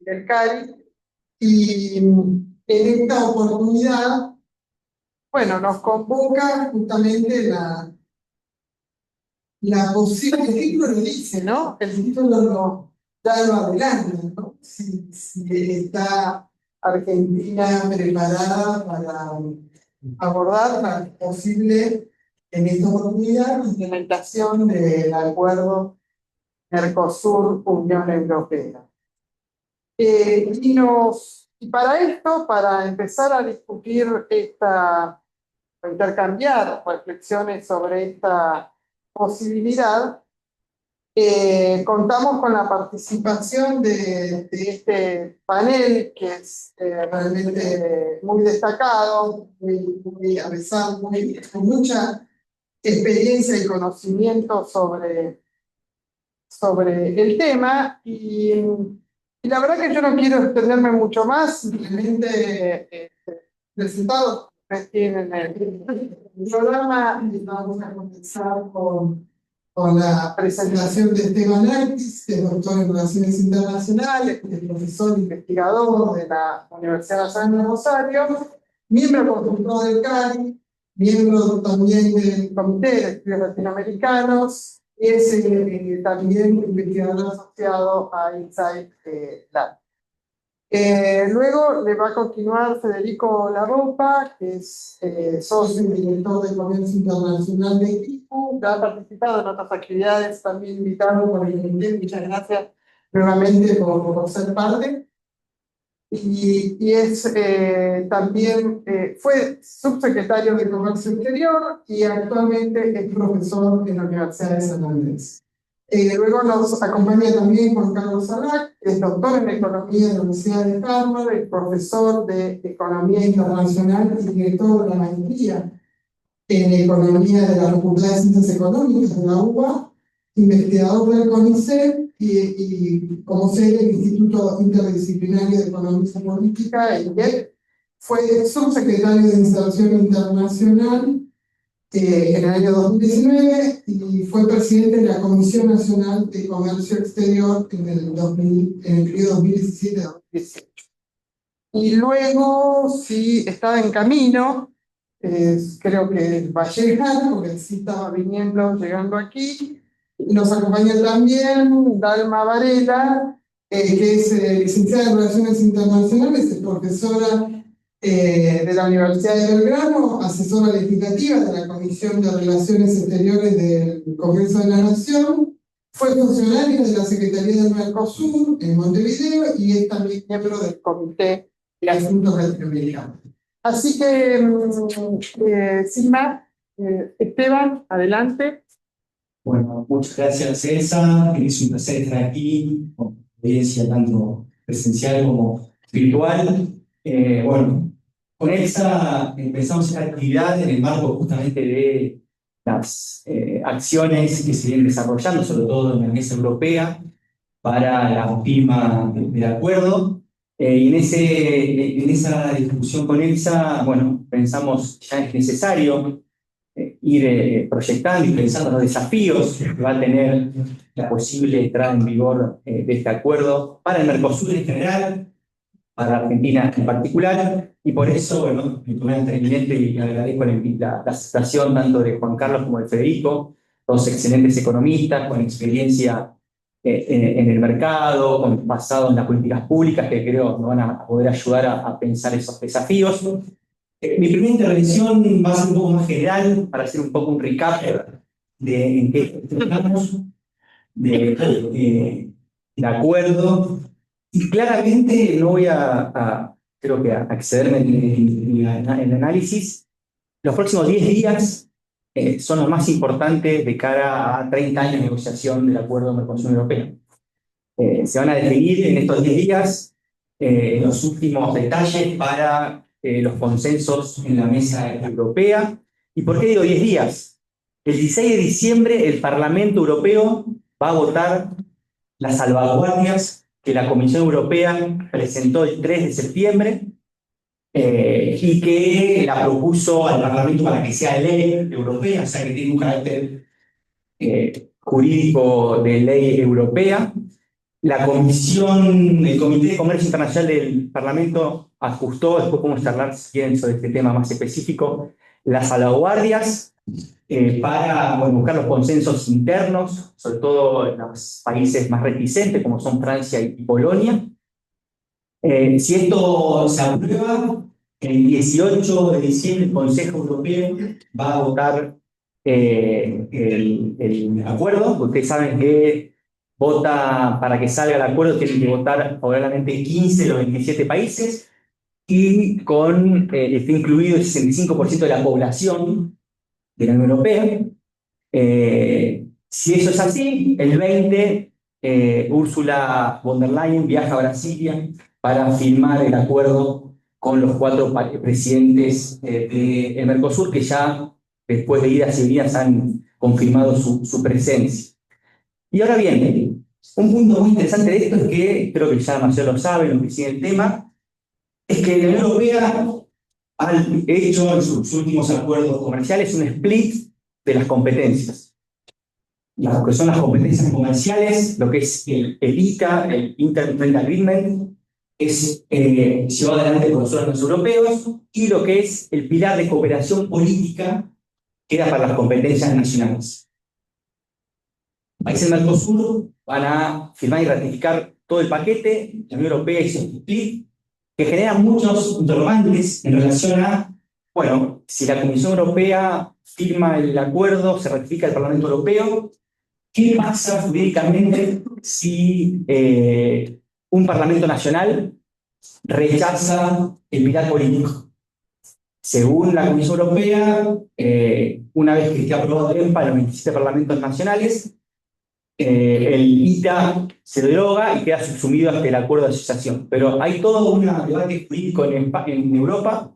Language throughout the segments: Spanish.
del CARI, y en esta oportunidad, bueno, nos convoca justamente la posible, el título lo dice, ¿no? El título ya lo adelanta, ¿no? Si está Argentina preparada para abordar la posible, en esta oportunidad, implementación del acuerdo Mercosur-Unión Europea. Y para esto, para empezar a discutir o intercambiar reflexiones sobre esta posibilidad, contamos con la participación de este panel que es realmente muy destacado, muy avesado, con mucha experiencia y conocimiento sobre el tema. Y la verdad que yo no quiero extenderme mucho más, simplemente presentado. Ustedes tienen el programa y vamos a comenzar con la presentación de Esteban Artis, que es doctor en Relaciones Internacionales, es profesor investigador de la Universidad Nacional de Rosario, miembro consultor del CARI, miembro también del Comité de Estudios Latinoamericanos, y es también investigador asociado a Insight Lab. Luego le va a continuar Federico Larropa, que es socio y director de Comercio Internacional de IPU, que ha participado en otras actividades, también invitado por el comité. Muchas gracias nuevamente por ser parte. Y es también fue subsecretario de Comercio Exterior y actualmente es profesor en la Universidad de San Andrés. Luego nos acompaña también Juan Carlos Salac, que es doctor en Economía de la Universidad de Harvard, es profesor de Economía Internacional y director de la maestría en Economía de la Facultad de Ciencias Económicas de la UBA, investigador del CONICET y como sede del Instituto Interdisciplinario de Economía Política, INDEP. Fue subsecretario de Inserción Internacional en el año 2019 y fue presidente de la Comisión Nacional de Comercio Exterior en el periodo 2017-2018. Y luego, sí, estaba en camino, creo que va a llegar, porque sí estaba llegando aquí. Y nos acompaña también Dalma Varela, que es licenciada en Relaciones Internacionales, es profesora de la Universidad de Belgrano, asesora legislativa de la Comisión de Relaciones Exteriores del Congreso de la Nación, fue funcionaria de la Secretaría del Mercosur en Montevideo y es también miembro del Comité de Asuntos Latinoamericanos. Así que, sin más, Esteban, adelante. Bueno, muchas gracias, Elsa. Es un placer estar aquí, con audiencia tanto presencial como virtual. Bueno, con Elsa empezamos esta actividad en el marco justamente de las acciones que se vienen desarrollando, sobre todo en la mesa europea, para la firma del acuerdo. Y en esa discusión con Elsa, bueno, pensamos ya es necesario ir proyectando y pensando en los desafíos que va a tener la posible entrada en vigor de este acuerdo para el Mercosur en general, para Argentina en particular, y por eso, bueno, me tomé el atrevimiento y agradezco la aceptación tanto de Juan Carlos como de Federico, dos excelentes economistas con experiencia en el mercado, con pasado en las políticas públicas, que creo nos van a poder ayudar a pensar esos desafíos. Mi primera intervención va a ser un poco más general, para hacer un poco un recap de en qué estamos, de acuerdo. Y claramente no voy creo que a excederme en el análisis. Los próximos 10 días son los más importantes de cara a 30 años de negociación del acuerdo Mercosur Europeo. Se van a definir en estos 10 días los últimos detalles para los consensos en la mesa europea. ¿Y por qué digo 10 días? El 16 de diciembre el Parlamento Europeo va a votar las salvaguardias que la Comisión Europea presentó el 3 de septiembre y que la propuso al Parlamento para que sea ley europea, o sea que tiene un carácter jurídico de ley europea. el Comité de Comercio Internacional del Parlamento ajustó, después podemos charlar si quieren sobre este tema más específico, las salvaguardias para bueno, buscar los consensos internos, sobre todo en los países más reticentes como son Francia y Polonia. Si esto se aprueba, el 18 de diciembre el Consejo Europeo va a votar el acuerdo. Ustedes saben que vota para que salga el acuerdo, tienen que votar favorablemente 15 de los 27 países y está incluido el 65% de la población de la Unión Europea. Si eso es así, el 20, Ursula von der Leyen viaja a Brasilia para firmar el acuerdo con los 4 presidentes del Mercosur, que ya después de idas y venidas han confirmado su presencia. Y ahora bien, un punto muy interesante de esto es que, creo que ya Marcelo lo sabe, los que siguen el tema, es que la Unión Europea ha hecho en sus últimos acuerdos comerciales un split de las competencias. Lo que son las competencias comerciales, lo que es el ITA, el Intertrade Agreement, es llevado adelante por los órganos europeos, y lo que es el pilar de cooperación política queda para las competencias nacionales. Países del Mercosur van a firmar y ratificar todo el paquete. La Unión Europea hizo un split que genera muchos interrogantes en relación a, bueno, si la Comisión Europea firma el acuerdo, se ratifica el Parlamento Europeo, ¿qué pasa jurídicamente si un Parlamento Nacional rechaza el pilar político? Según la Comisión Europea, una vez que esté aprobado el EMPA en los 27 parlamentos nacionales, el ITA se deroga y queda subsumido ante el acuerdo de asociación. Pero hay todo un debate jurídico en Europa.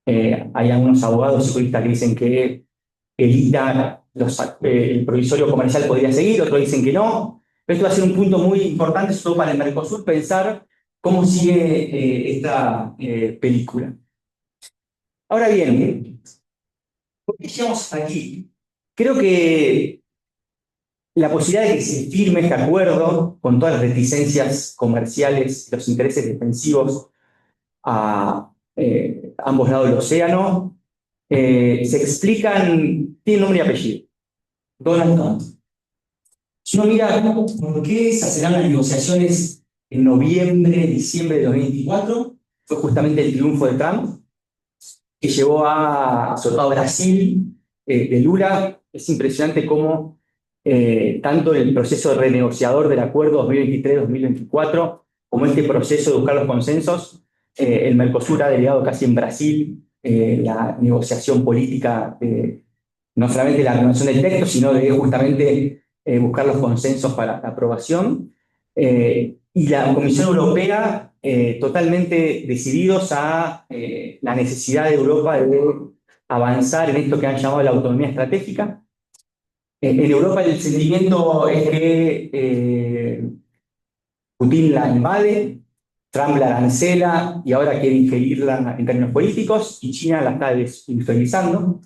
Hay algunos abogados y juristas que dicen que el ITA, el provisorio comercial podría seguir, otros dicen que no. Pero esto va a ser un punto muy importante, sobre todo para el Mercosur, pensar cómo sigue esta película. Ahora bien, ¿por qué llegamos hasta aquí? Creo que la posibilidad de que se firme este acuerdo con todas las reticencias comerciales, los intereses defensivos a ambos lados del océano, se explican, tiene nombre y apellido: Donald Trump. Si uno mira por qué se hacen las negociaciones en noviembre, diciembre de 2024, fue justamente el triunfo de Trump, que llevó sobre todo a Brasil, de Lula. Es impresionante cómo tanto el proceso renegociador del acuerdo 2023-2024, como este proceso de buscar los consensos, el Mercosur ha delegado casi en Brasil la negociación política, no solamente la renovación del texto, sino de justamente buscar los consensos para la aprobación. Y la Comisión Europea totalmente decididos a la necesidad de Europa de avanzar en esto que han llamado la autonomía estratégica. En Europa el sentimiento es que Putin la invade, Trump la arancela y ahora quiere ingerirla en términos políticos, y China la está desindustrializando.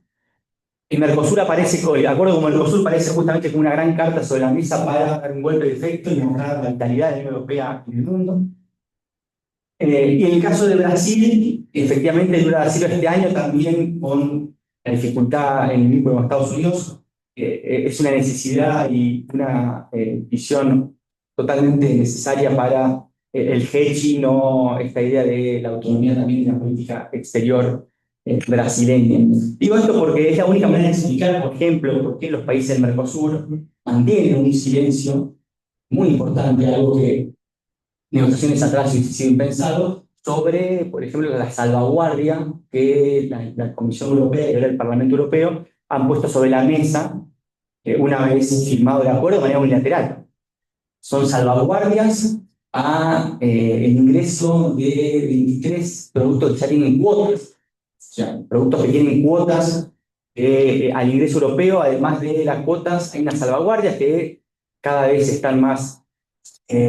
El Mercosur el acuerdo con Mercosur parece justamente como una gran carta sobre la mesa para dar un golpe de efecto y mostrar la vitalidad de la Unión Europea en el mundo. Y en el caso de Brasil, efectivamente, el Brasil este año también con la dificultad en el vínculo con Estados Unidos, es una necesidad y una visión totalmente necesaria para el hedging o esta idea de la autonomía también de la política exterior brasileña. Digo esto porque es la única manera de explicar, por ejemplo, por qué los países del Mercosur mantienen un silencio muy importante, algo que negociaciones atrás hubiesen pensado, sobre, por ejemplo, la salvaguardia que la Comisión Europea y ahora el Parlamento Europeo han puesto sobre la mesa una vez firmado el acuerdo de manera unilateral. Son salvaguardias a el ingreso de 23 productos que ya tienen cuotas, o sea, productos que tienen cuotas al ingreso europeo. Además de las cuotas, hay unas salvaguardias que cada vez están más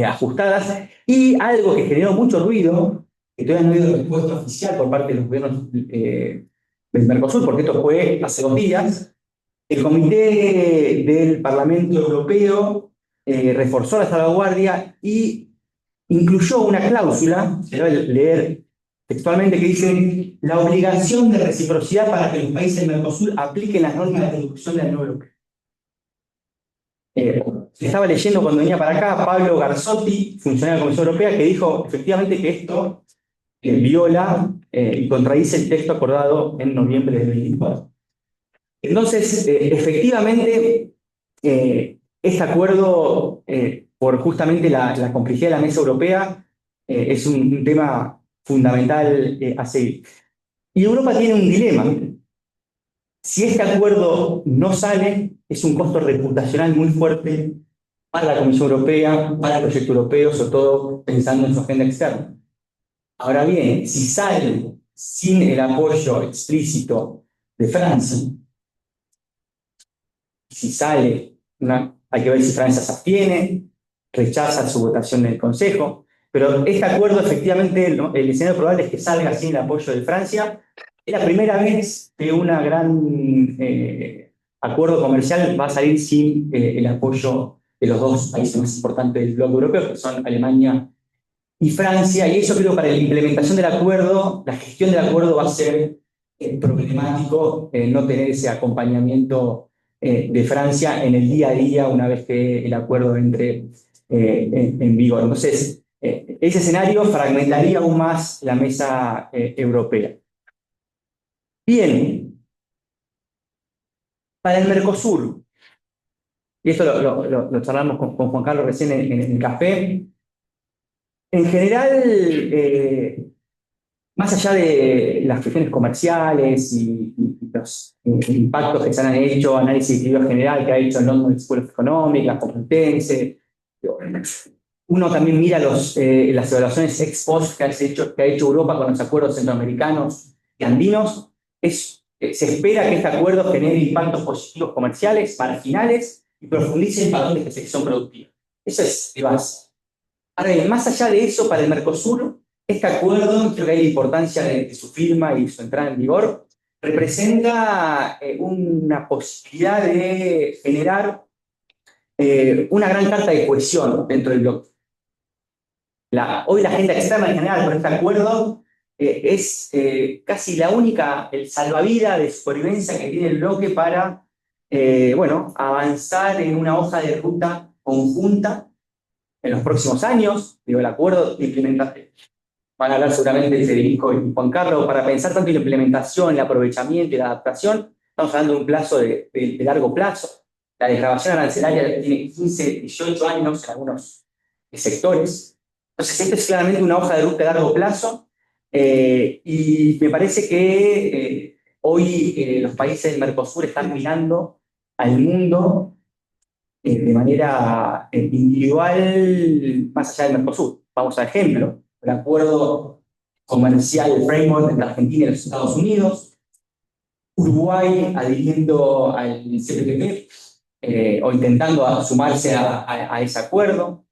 ajustadas, y algo que generó mucho ruido, que todavía no ha habido respuesta oficial por parte de los gobiernos del Mercosur, porque esto fue hace 2 días. El Comité del Parlamento Europeo reforzó la salvaguardia y incluyó una cláusula, se debe leer textualmente, que dice la obligación de reciprocidad para que los países del Mercosur apliquen las normas de producción de la Unión Europea. Estaba leyendo cuando venía para acá Pablo Garzotti, funcionario de la Comisión Europea, que dijo efectivamente que esto viola y contradice el texto acordado en noviembre del 24. Entonces, efectivamente, este acuerdo, por justamente la complejidad de la mesa europea, es un tema fundamental a seguir. Y Europa tiene un dilema. Si este acuerdo no sale, es un costo reputacional muy fuerte para la Comisión Europea, para el proyecto europeo, sobre todo pensando en su agenda externa. Ahora bien, si sale sin el apoyo explícito de Francia, si sale, hay que ver si Francia se abstiene, rechaza su votación en el Consejo, pero este acuerdo efectivamente, ¿no? El escenario probable es que salga sin el apoyo de Francia. Es la primera vez que un gran acuerdo comercial va a salir sin el apoyo de los dos países más importantes del bloque europeo, que son Alemania y Francia, y eso creo que para la implementación del acuerdo, la gestión del acuerdo va a ser problemático no tener ese acompañamiento de Francia en el día a día una vez que el acuerdo entre en vigor. Entonces, ese escenario fragmentaría aún más la mesa europea. Bien, para el Mercosur, y esto lo charlamos con Juan Carlos recién en el café, en general, más allá de las cuestiones comerciales y los impactos que se han hecho, análisis de equilibrio general que ha hecho el London School of Economics, la Complutense, uno también mira las evaluaciones ex post que ha hecho Europa con los acuerdos centroamericanos y andinos. Se espera que este acuerdo genere impactos positivos comerciales, marginales y profundice en patrones de sección productiva. Eso es de base. Ahora bien, más allá de eso, para el Mercosur, este acuerdo, creo que hay la importancia de su firma y su entrada en vigor, representa una posibilidad de generar una gran carta de cohesión dentro del bloque. Hoy la agenda externa en general con este acuerdo es casi la única, el salvavidas de supervivencia que tiene el bloque para avanzar en una hoja de ruta conjunta en los próximos años. Digo, el acuerdo de implementación, van a hablar seguramente Federico y Juan Carlos, para pensar tanto en la implementación, el aprovechamiento y la adaptación. Estamos hablando de un plazo de largo plazo. La desgravación arancelaria tiene 15, 18 años en algunos sectores. Entonces, esto es claramente una hoja de ruta de largo plazo y me parece que hoy los países del Mercosur están mirando al mundo de manera individual más allá del Mercosur. Vamos a ejemplo, el acuerdo comercial framework entre Argentina y los Estados Unidos, Uruguay adhiriendo al CPTPP o intentando sumarse a ese acuerdo.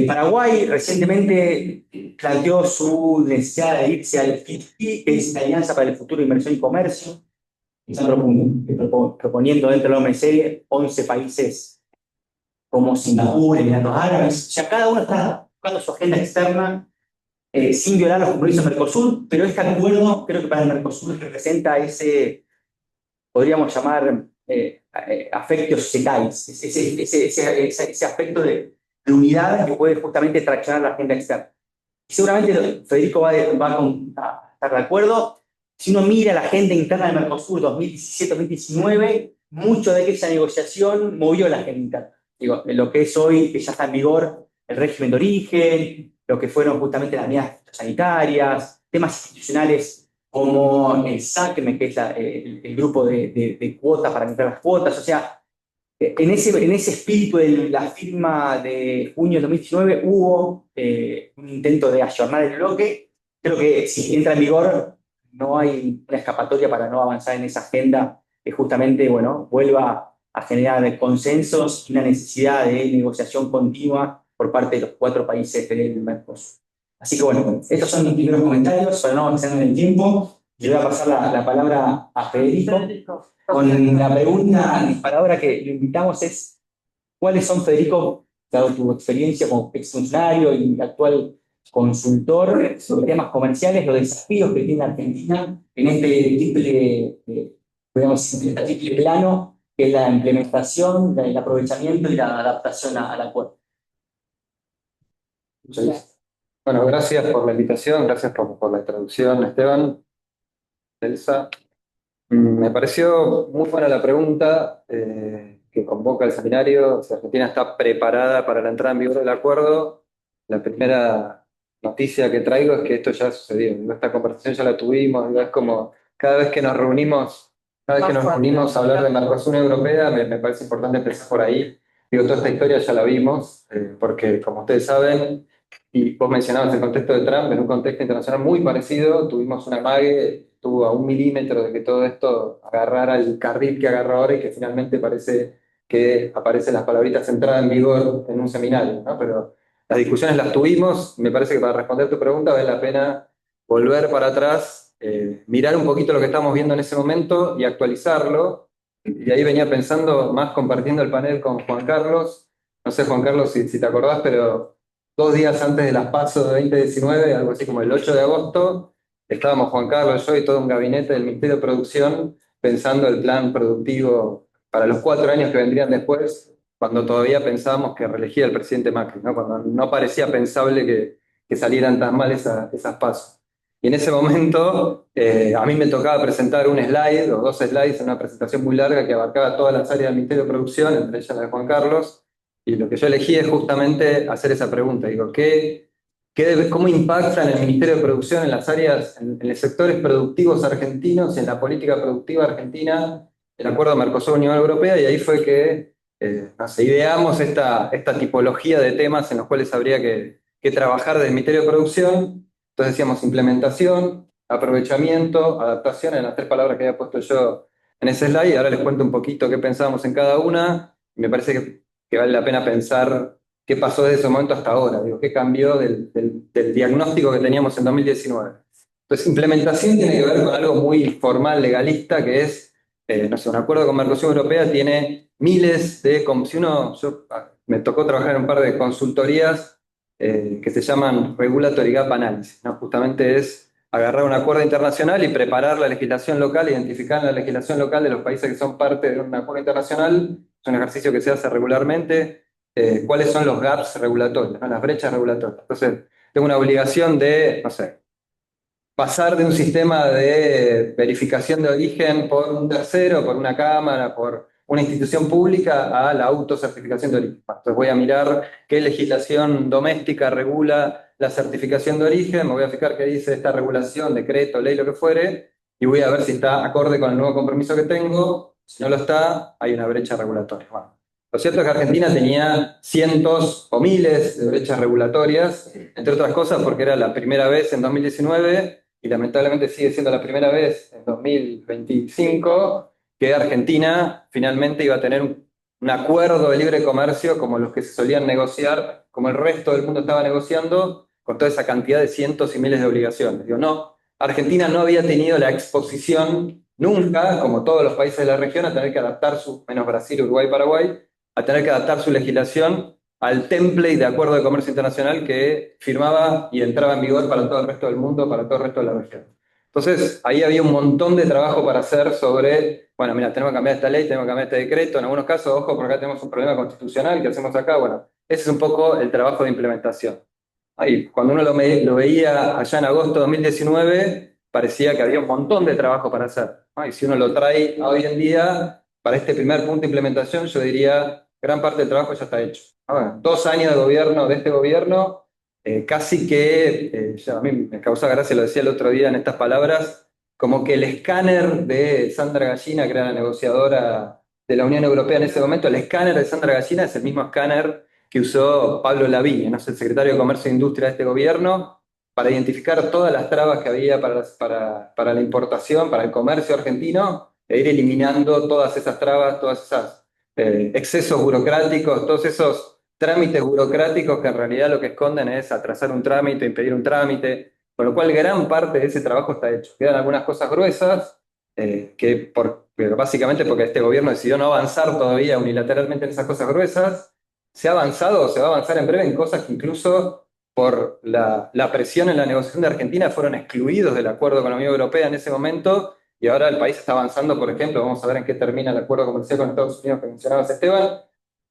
Paraguay recientemente planteó su necesidad de irse al FITI, que es la Alianza para el Futuro de Inversión y Comercio. Están proponiendo dentro de la OMC 11 países como Singapur, Emiratos Árabes. Ya cada uno está buscando su agenda externa sin violar los compromisos del Mercosur, pero este acuerdo creo que para el Mercosur representa ese, podríamos llamar, afectio societatis, ese aspecto de unidad que puede justamente traccionar la agenda externa. Y seguramente Federico va a estar de acuerdo. Si uno mira la agenda interna del Mercosur 2017-2019, mucho de aquella negociación movió la agenda interna. Digo, lo que es hoy, que ya está en vigor, el régimen de origen, lo que fueron justamente las medidas sanitarias, temas institucionales como el SACME, que es el grupo de cuotas para meter las cuotas. O sea, en ese espíritu de la firma de junio de 2019 hubo un intento de ayornar el bloque. Creo que si entra en vigor no hay una escapatoria para no avanzar en esa agenda que justamente vuelva a generar consensos y una necesidad de negociación continua por parte de los 4 países del Mercosur. Así que estos son mis primeros comentarios, para no avanzar en el tiempo. Le voy a pasar la palabra a Federico con la pregunta disparadora que lo invitamos es ¿Cuáles son, Federico, dado tu experiencia como exfuncionario y actual consultor sobre temas comerciales, los desafíos que tiene Argentina en este podemos decir, este triple plano, que es la implementación, el aprovechamiento y la adaptación al acuerdo? Muchas gracias. Bueno, gracias por la invitación, gracias por la introducción, Esteban, Elsa. Me pareció muy buena la pregunta que convoca el seminario, si Argentina está preparada para la entrada en vigor del acuerdo. La primera noticia que traigo es que esto ya sucedió. Digo, esta conversación ya la tuvimos, digo, es como cada vez que nos reunimos, a hablar de Mercosur y Unión Europea, me parece importante empezar por ahí. Digo, toda esta historia ya la vimos, porque como ustedes saben, y vos mencionabas el contexto de Trump, en un contexto internacional muy parecido, tuvimos una amague, estuvo a 1 milímetro de que todo esto agarrara el carril que agarró ahora y que finalmente parece que aparecen las palabritas entrada en vigor en un seminario, ¿no? Pero las discusiones las tuvimos, me parece que para responder tu pregunta vale la pena volver para atrás, mirar un poquito lo que estamos viendo en ese momento y actualizarlo. Y ahí venía pensando, más compartiendo el panel con Juan Carlos. No sé, Juan Carlos, si te acordás, pero 2 días antes de las PASO de 2019, algo así como el 8 de agosto, estábamos Juan Carlos, yo y todo un gabinete del Ministerio de Producción pensando el plan productivo para los 4 años que vendrían después, cuando todavía pensábamos que reelegía el presidente Macri, ¿no? Cuando no parecía pensable que salieran tan mal esas PASO. Y en ese momento a mí me tocaba presentar un slide o 2 slides en una presentación muy larga que abarcaba todas las áreas del Ministerio de Producción, entre ellas la de Juan Carlos, y lo que yo elegí es justamente hacer esa pregunta. Digo, ¿cómo impacta en el Ministerio de Producción, en las áreas, en los sectores productivos argentinos, en la política productiva argentina, el acuerdo Mercosur-Unión Europea? Y ahí fue que ideamos esta tipología de temas en los cuales habría que trabajar del Ministerio de Producción. Entonces decíamos implementación, aprovechamiento, adaptación, en las 3 palabras que había puesto yo en ese slide. Ahora les cuento un poquito qué pensábamos en cada una. Me parece que vale la pena pensar qué pasó desde ese momento hasta ahora, digo, qué cambió del diagnóstico que teníamos en 2019. Entonces, implementación tiene que ver con algo muy formal, legalista, que es, no sé, un acuerdo con Mercosur Europea tiene miles de, como si me tocó trabajar en un par de consultorías que se llaman Regulatory Gap Analysis, ¿no? Justamente es agarrar un acuerdo internacional y preparar la legislación local, identificar la legislación local de los países que son parte de un acuerdo internacional. Es un ejercicio que se hace regularmente. ¿Cuáles son los gaps regulatorios, ¿no? Las brechas regulatorias? Entonces, tengo una obligación de, no sé, pasar de un sistema de verificación de origen por un tercero, por una cámara, por una institución pública, a la autocertificación de origen. Entonces voy a mirar qué legislación doméstica regula la certificación de origen, me voy a fijar qué dice esta regulación, decreto, ley, lo que fuere, y voy a ver si está acorde con el nuevo compromiso que tengo. Si no lo está, hay una brecha regulatoria. Bueno, lo cierto es que Argentina tenía cientos o miles de brechas regulatorias, entre otras cosas porque era la primera vez en 2019 y lamentablemente sigue siendo la primera vez en 2025 que Argentina finalmente iba a tener un acuerdo de libre comercio como los que se solían negociar, como el resto del mundo estaba negociando, con toda esa cantidad de cientos y miles de obligaciones. Digo, no, Argentina no había tenido la exposición nunca, como todos los países de la región, a tener que adaptar menos Brasil, Uruguay, Paraguay, a tener que adaptar su legislación al template de acuerdo de comercio internacional que firmaba y entraba en vigor para todo el resto del mundo, para todo el resto de la región. Entonces, ahí había un montón de trabajo para hacer sobre, bueno, mira, tenemos que cambiar esta ley, tenemos que cambiar este decreto, en algunos casos, ojo, porque acá tenemos un problema constitucional, ¿qué hacemos acá? Bueno, ese es un poco el trabajo de implementación. Ahí, cuando uno lo veía allá en agosto de 2019, parecía que había un montón de trabajo para hacer, ¿no? Y si uno lo trae a hoy en día, para este primer punto de implementación, yo diría, gran parte del trabajo ya está hecho. Bueno, 2 años de gobierno, de este gobierno, casi que, a mí me causaba gracia, lo decía el otro día en estas palabras, como que el escáner de Sandra Gallina, que era la negociadora de la Unión Europea en ese momento, el escáner de Sandra Gallina es el mismo escáner que usó Pablo Lavigne, ¿no? Es el secretario de Comercio e Industria de este gobierno, para identificar todas las trabas que había para la importación, para el comercio argentino, e ir eliminando todas esas trabas, todas esas excesos burocráticos, todos esos trámites burocráticos que en realidad lo que esconden es atrasar un trámite, impedir un trámite, con lo cual gran parte de ese trabajo está hecho. Quedan algunas cosas gruesas, pero básicamente porque este gobierno decidió no avanzar todavía unilateralmente en esas cosas gruesas, se ha avanzado o se va a avanzar en breve en cosas que incluso por la presión en la negociación de Argentina fueron excluidos del acuerdo con la Unión Europea en ese momento, y ahora el país está avanzando, por ejemplo, vamos a ver en qué termina el acuerdo comercial con Estados Unidos que mencionabas, Esteban.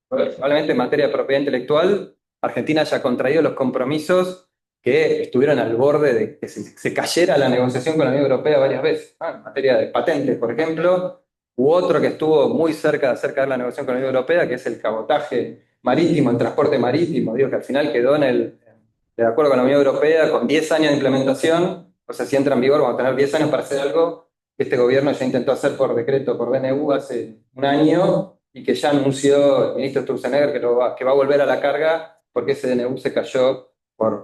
Probablemente en materia de propiedad intelectual, Argentina haya contraído los compromisos que estuvieron al borde de que se cayera la negociación con la Unión Europea varias veces, ¿no? En materia de patentes, por ejemplo, u otro que estuvo muy cerca de acerca de la negociación con la Unión Europea, que es el cabotaje marítimo, el transporte marítimo, digo que al final quedó de acuerdo con la Unión Europea con 10 años de implementación, o sea, si entra en vigor vamos a tener 10 años para hacer algo que este gobierno ya intentó hacer por decreto, por DNU hace un año, y que ya anunció el ministro Sturzenegger que va a volver a la carga porque ese DNU se cayó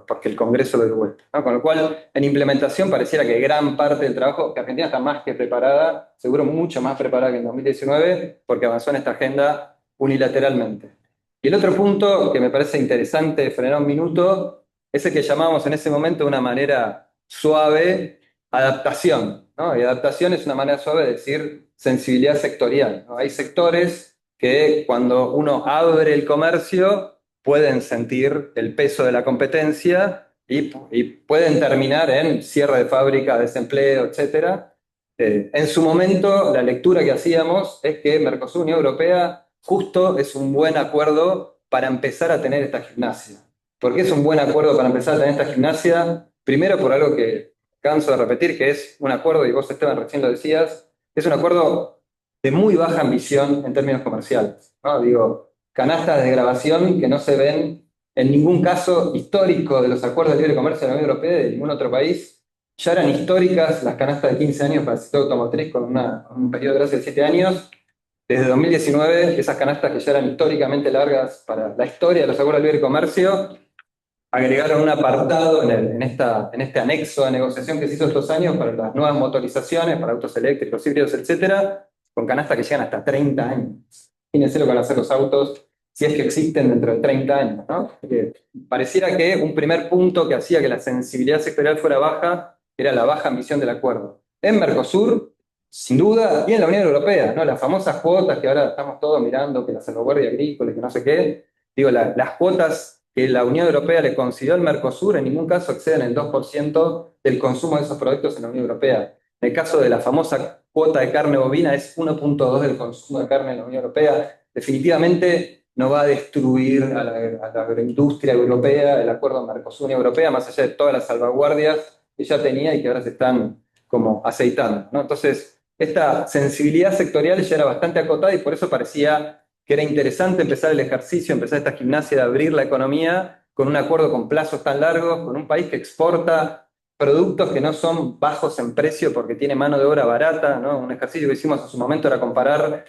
porque el Congreso lo dio vuelta, ¿no? Con lo cual, en implementación pareciera que gran parte del trabajo, que Argentina está más que preparada, seguro mucho más preparada que en 2019, porque avanzó en esta agenda unilateralmente. Y el otro punto que me parece interesante frenar un minuto es el que llamamos en ese momento de una manera suave adaptación, ¿no? Y adaptación es una manera suave de decir sensibilidad sectorial, ¿no? Hay sectores que cuando uno abre el comercio pueden sentir el peso de la competencia y pueden terminar en cierre de fábrica, desempleo, etc. En su momento, la lectura que hacíamos es que Mercosur, Unión Europea, justo es un buen acuerdo para empezar a tener esta gimnasia. ¿Por qué es un buen acuerdo para empezar a tener esta gimnasia? Primero por algo que canso de repetir, que es un acuerdo, y vos Esteban recién lo decías, es un acuerdo de muy baja ambición en términos comerciales, ¿no? Digo, canastas de grabación que no se ven en ningún caso histórico de los acuerdos de libre comercio de la Unión Europea y de ningún otro país. Ya eran históricas las canastas de 15 años para el sector automotriz con un periodo de gracia de 7 años. Desde 2019, esas canastas que ya eran históricamente largas para la historia de los acuerdos de libre comercio, agregaron un apartado en este anexo de negociación que se hizo estos años para las nuevas motorizaciones, para autos eléctricos, híbridos, etcétera, con canastas que llegan hasta 30 años. Imagínense lo que van a hacer los autos si es que existen dentro de 30 años, ¿no? Pareciera que un primer punto que hacía que la sensibilidad sectorial fuera baja era la baja ambición del acuerdo. En Mercosur, sin duda, y en la Unión Europea, ¿no? Las famosas cuotas que ahora estamos todos mirando, que la salvaguardia agrícola, que no sé qué, digo, las cuotas que la Unión Europea le concedió al Mercosur en ningún caso exceden el 2% del consumo de esos productos en la Unión Europea. En el caso de la famosa cuota de carne bovina es 1,2 del consumo de carne en la Unión Europea. Definitivamente no va a destruir a la agroindustria europea el acuerdo Mercosur-Unión Europea, más allá de todas las salvaguardias que ya tenía y que ahora se están como aceitando, ¿no? Entonces, esta sensibilidad sectorial ya era bastante acotada y por eso parecía que era interesante empezar el ejercicio, empezar esta gimnasia de abrir la economía con un acuerdo con plazos tan largos, con un país que exporta productos que no son bajos en precio porque tiene mano de obra barata, ¿no? Un ejercicio que hicimos en su momento era comparar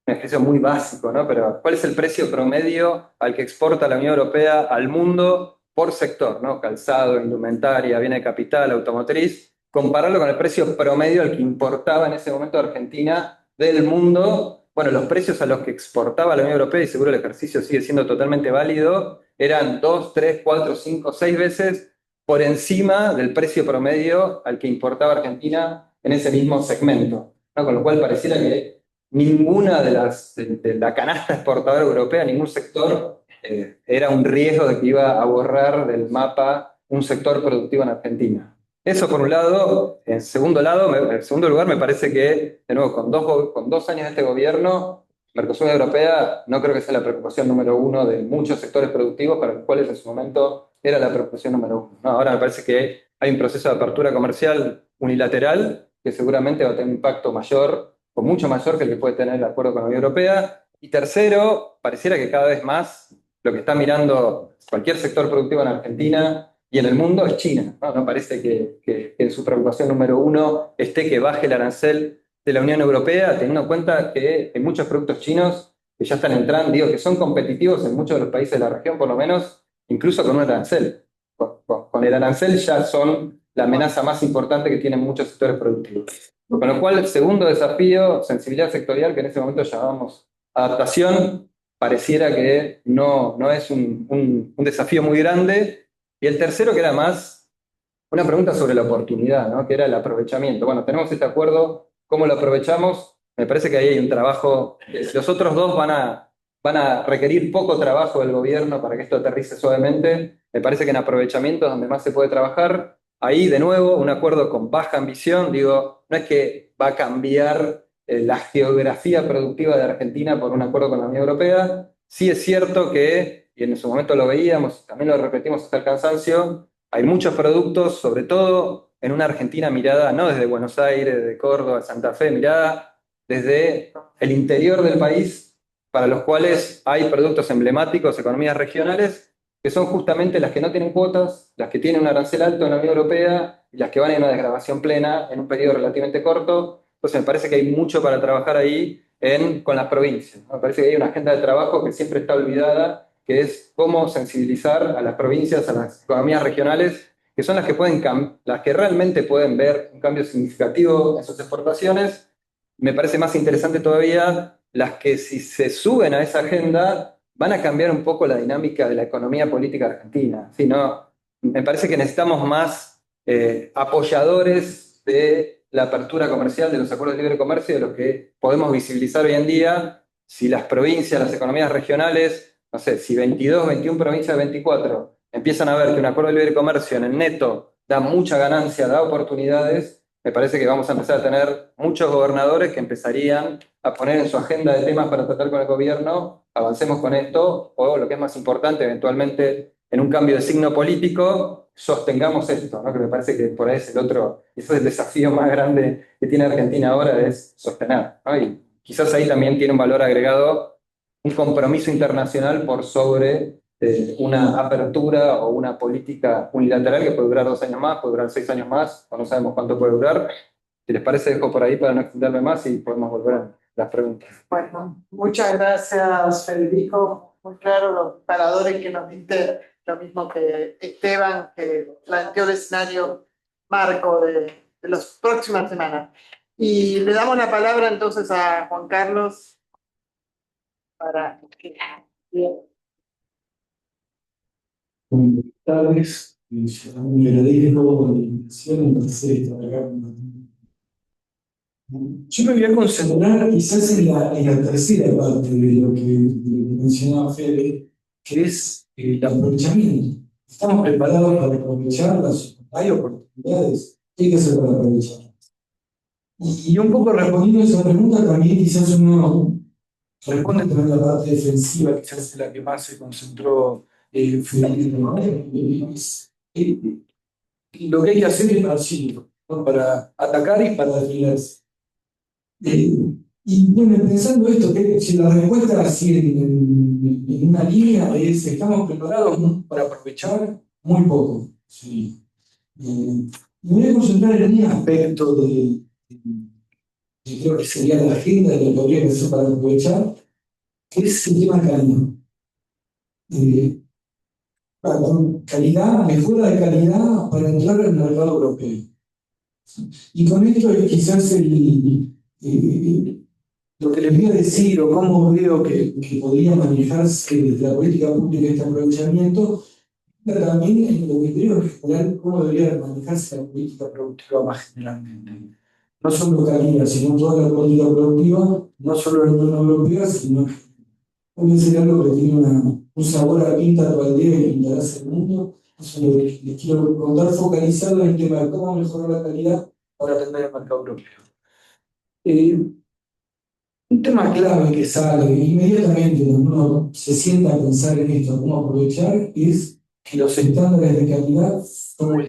un ejercicio muy básico, ¿no? Pero ¿cuál es el precio promedio al que exporta la Unión Europea al mundo por sector, ¿no? Calzado, indumentaria, bienes de capital, automotriz, compararlo con el precio promedio al que importaba en ese momento Argentina del mundo. Bueno, los precios a los que exportaba la Unión Europea, y seguro el ejercicio sigue siendo totalmente válido, eran 2, 3, 4, 5, 6 veces por encima del precio promedio al que importaba Argentina en ese mismo segmento, ¿no? Con lo cual pareciera que ninguna de la canasta exportadora europea, ningún sector era un riesgo de que iba a borrar del mapa un sector productivo en Argentina. Eso por un lado. En segundo lugar, me parece que, de nuevo, con 2 años de este gobierno, Mercosur Europea no creo que sea la preocupación número uno de muchos sectores productivos para los cuales en su momento era la preocupación número uno, ¿no? Ahora me parece que hay un proceso de apertura comercial unilateral que seguramente va a tener un impacto mayor, o mucho mayor que el que puede tener el acuerdo con la Unión Europea. Y tercero, pareciera que cada vez más lo que está mirando cualquier sector productivo en Argentina y en el mundo es China, ¿no? No parece que en su preocupación número uno esté que baje el arancel de la Unión Europea, teniendo en cuenta que hay muchos productos chinos que ya están entrando, digo, que son competitivos en muchos de los países de la región, por lo menos, incluso con un arancel. Con el arancel ya son la amenaza más importante que tienen muchos sectores productivos. Con lo cual, el segundo desafío, sensibilidad sectorial, que en ese momento llamamos adaptación, pareciera que no es un desafío muy grande. Y el tercero, que era más una pregunta sobre la oportunidad, ¿no? Que era el aprovechamiento. Bueno, tenemos este acuerdo cómo lo aprovechamos. Me parece que ahí hay un trabajo, los otros dos van a requerir poco trabajo del gobierno para que esto aterrice suavemente. Me parece que en aprovechamiento es donde más se puede trabajar. Ahí, de nuevo, un acuerdo con baja ambición, digo, no es que va a cambiar la geografía productiva de Argentina por un acuerdo con la Unión Europea. Sí es cierto que, y en su momento lo veíamos, también lo repetimos hasta el cansancio, hay muchos productos, sobre todo en una Argentina mirada no desde Buenos Aires, de Córdoba, Santa Fe, mirada desde el interior del país, para los cuales hay productos emblemáticos, economías regionales, que son justamente las que no tienen cuotas, las que tienen un arancel alto en la Unión Europea y las que van en una desgravación plena en un periodo relativamente corto. Entonces me parece que hay mucho para trabajar ahí con las provincias, ¿no? Me parece que hay una agenda de trabajo que siempre está olvidada, que es cómo sensibilizar a las provincias, a las economías regionales, que son las que las que realmente pueden ver un cambio significativo en sus exportaciones. Me parece más interesante todavía las que, si se suben a esa agenda, van a cambiar un poco la dinámica de la economía política argentina. ¿Sí? No, me parece que necesitamos más apoyadores de la apertura comercial, de los acuerdos de libre comercio, de lo que podemos visibilizar hoy en día. Si las provincias, las economías regionales, no sé, si 22, 21 provincias de 24 empiezan a ver que un acuerdo de libre comercio en el neto da mucha ganancia, da oportunidades, me parece que vamos a empezar a tener muchos gobernadores que empezarían a poner en su agenda de temas para tratar con el gobierno, avancemos con esto, o lo que es más importante, eventualmente en un cambio de signo político, sostengamos esto, ¿no? Que me parece que por ahí es ese es el desafío más grande que tiene Argentina ahora, es sostener, ¿no? Y quizás ahí también tiene un valor agregado, un compromiso internacional por sobre una apertura o una política unilateral que puede durar 2 años más, puede durar 6 años más, o no sabemos cuánto puede durar. Si les parece, dejo por ahí para no extenderme más y podemos volver a las preguntas. Bueno, muchas gracias, Federico. Muy claro los paradores que nos diste, lo mismo que Esteban, que planteó el escenario marco de las próximas semanas. Y le damos la palabra entonces a Juan Carlos para que... Buenas tardes, yo muy agradezco la invitación, un placer estar acá. Yo me voy a concentrar quizás en la tercera parte de lo que mencionaba Fede, que es el aprovechamiento. ¿Estamos preparados para aprovechar hay oportunidades? ¿Qué hay que hacer para aprovechar? Y un poco respondiendo a esa pregunta, también quizás uno responde también la parte defensiva, quizás es la que más se concentró Federico, ¿no? Lo que hay que hacer es parecido, ¿no? Para atacar y para defenderse. Y bueno, pensando esto, que si la respuesta así en una línea es: estamos preparados para aprovechar muy poco. Sí. Me voy a concentrar en un aspecto que creo que sería la agenda de lo que habría que hacer para aprovechar, que es el tema calidad. Calidad, mejora de calidad para entrar al mercado europeo. Y con esto es quizás lo que les voy a decir, o cómo veo que podría manejarse desde la política pública este aprovechamiento, pero también en lo que creo en general, cómo debería manejarse la política productiva más generalmente. No solo calidad, sino toda la política productiva, no solo en la Unión Europea, sino puede ser algo que tiene un sabor a quinta aldea y pintarás el mundo. Eso es lo que les quiero contar, focalizado en el tema de cómo mejorar la calidad para atender el mercado europeo. Un tema clave que sale inmediatamente cuando uno se sienta a pensar en esto, cómo aprovechar, es que los estándares de calidad son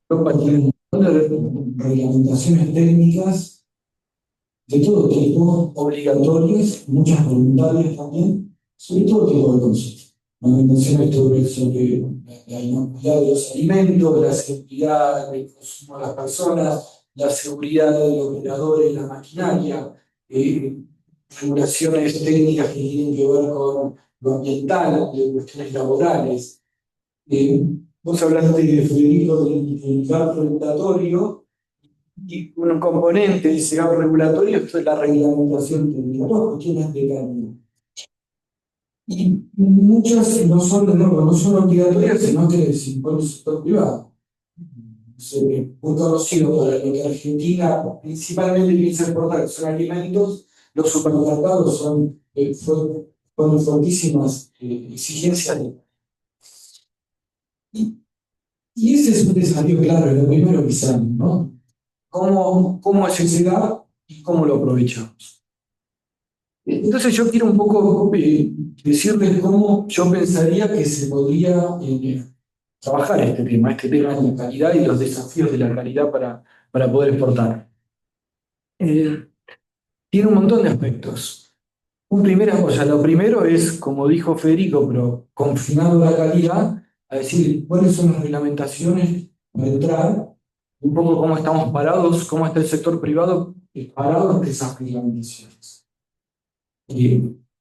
Europa tiene un montón de reglamentaciones técnicas de todo tipo, obligatorias, muchas voluntarias también, sobre todo tipo de cosas. Reglamentaciones sobre la inocuidad de los alimentos, la seguridad del consumo de las personas, la seguridad de los operadores, la maquinaria, regulaciones técnicas que tienen que ver con lo ambiental, de cuestiones laborales. Vos hablaste, Federico, del gap regulatorio, y un componente de ese gap regulatorio es la reglamentación técnica, todas cuestiones de calidad. Y muchas no son obligatorias, sino que se impone el sector privado. muy conocido para lo que Argentina principalmente piensa exportar, que son alimentos. Los supermercados fueron fortísimas exigencias. Y ese es un desafío claro, lo primero que sale, ¿no? ¿Cómo eso se da y cómo lo aprovechamos? Entonces yo quiero un poco decirles cómo yo pensaría que se podría trabajar este tema de la calidad y los desafíos de la calidad para poder exportar. Tiene un montón de aspectos. Primera cosa, lo primero es, como dijo Federico, pero confinando la calidad, a decir cuáles son las reglamentaciones para entrar, un poco cómo estamos parados, cómo está el sector privado parado ante esas reglamentaciones.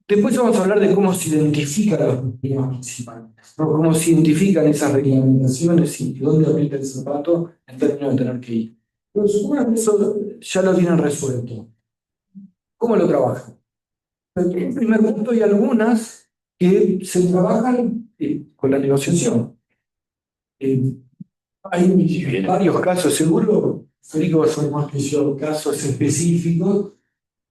Después vamos a hablar de cómo se identifican los problemas principales, ¿no? Cómo se identifican esas reglamentaciones y dónde aprieta el zapato en términos de tener que ir. Pero supongan que eso ya lo tienen resuelto. ¿Cómo lo trabajan? En primer punto hay algunas que se trabajan con la negociación. Hay varios casos, seguro, Federico va a saber más que yo, casos específicos.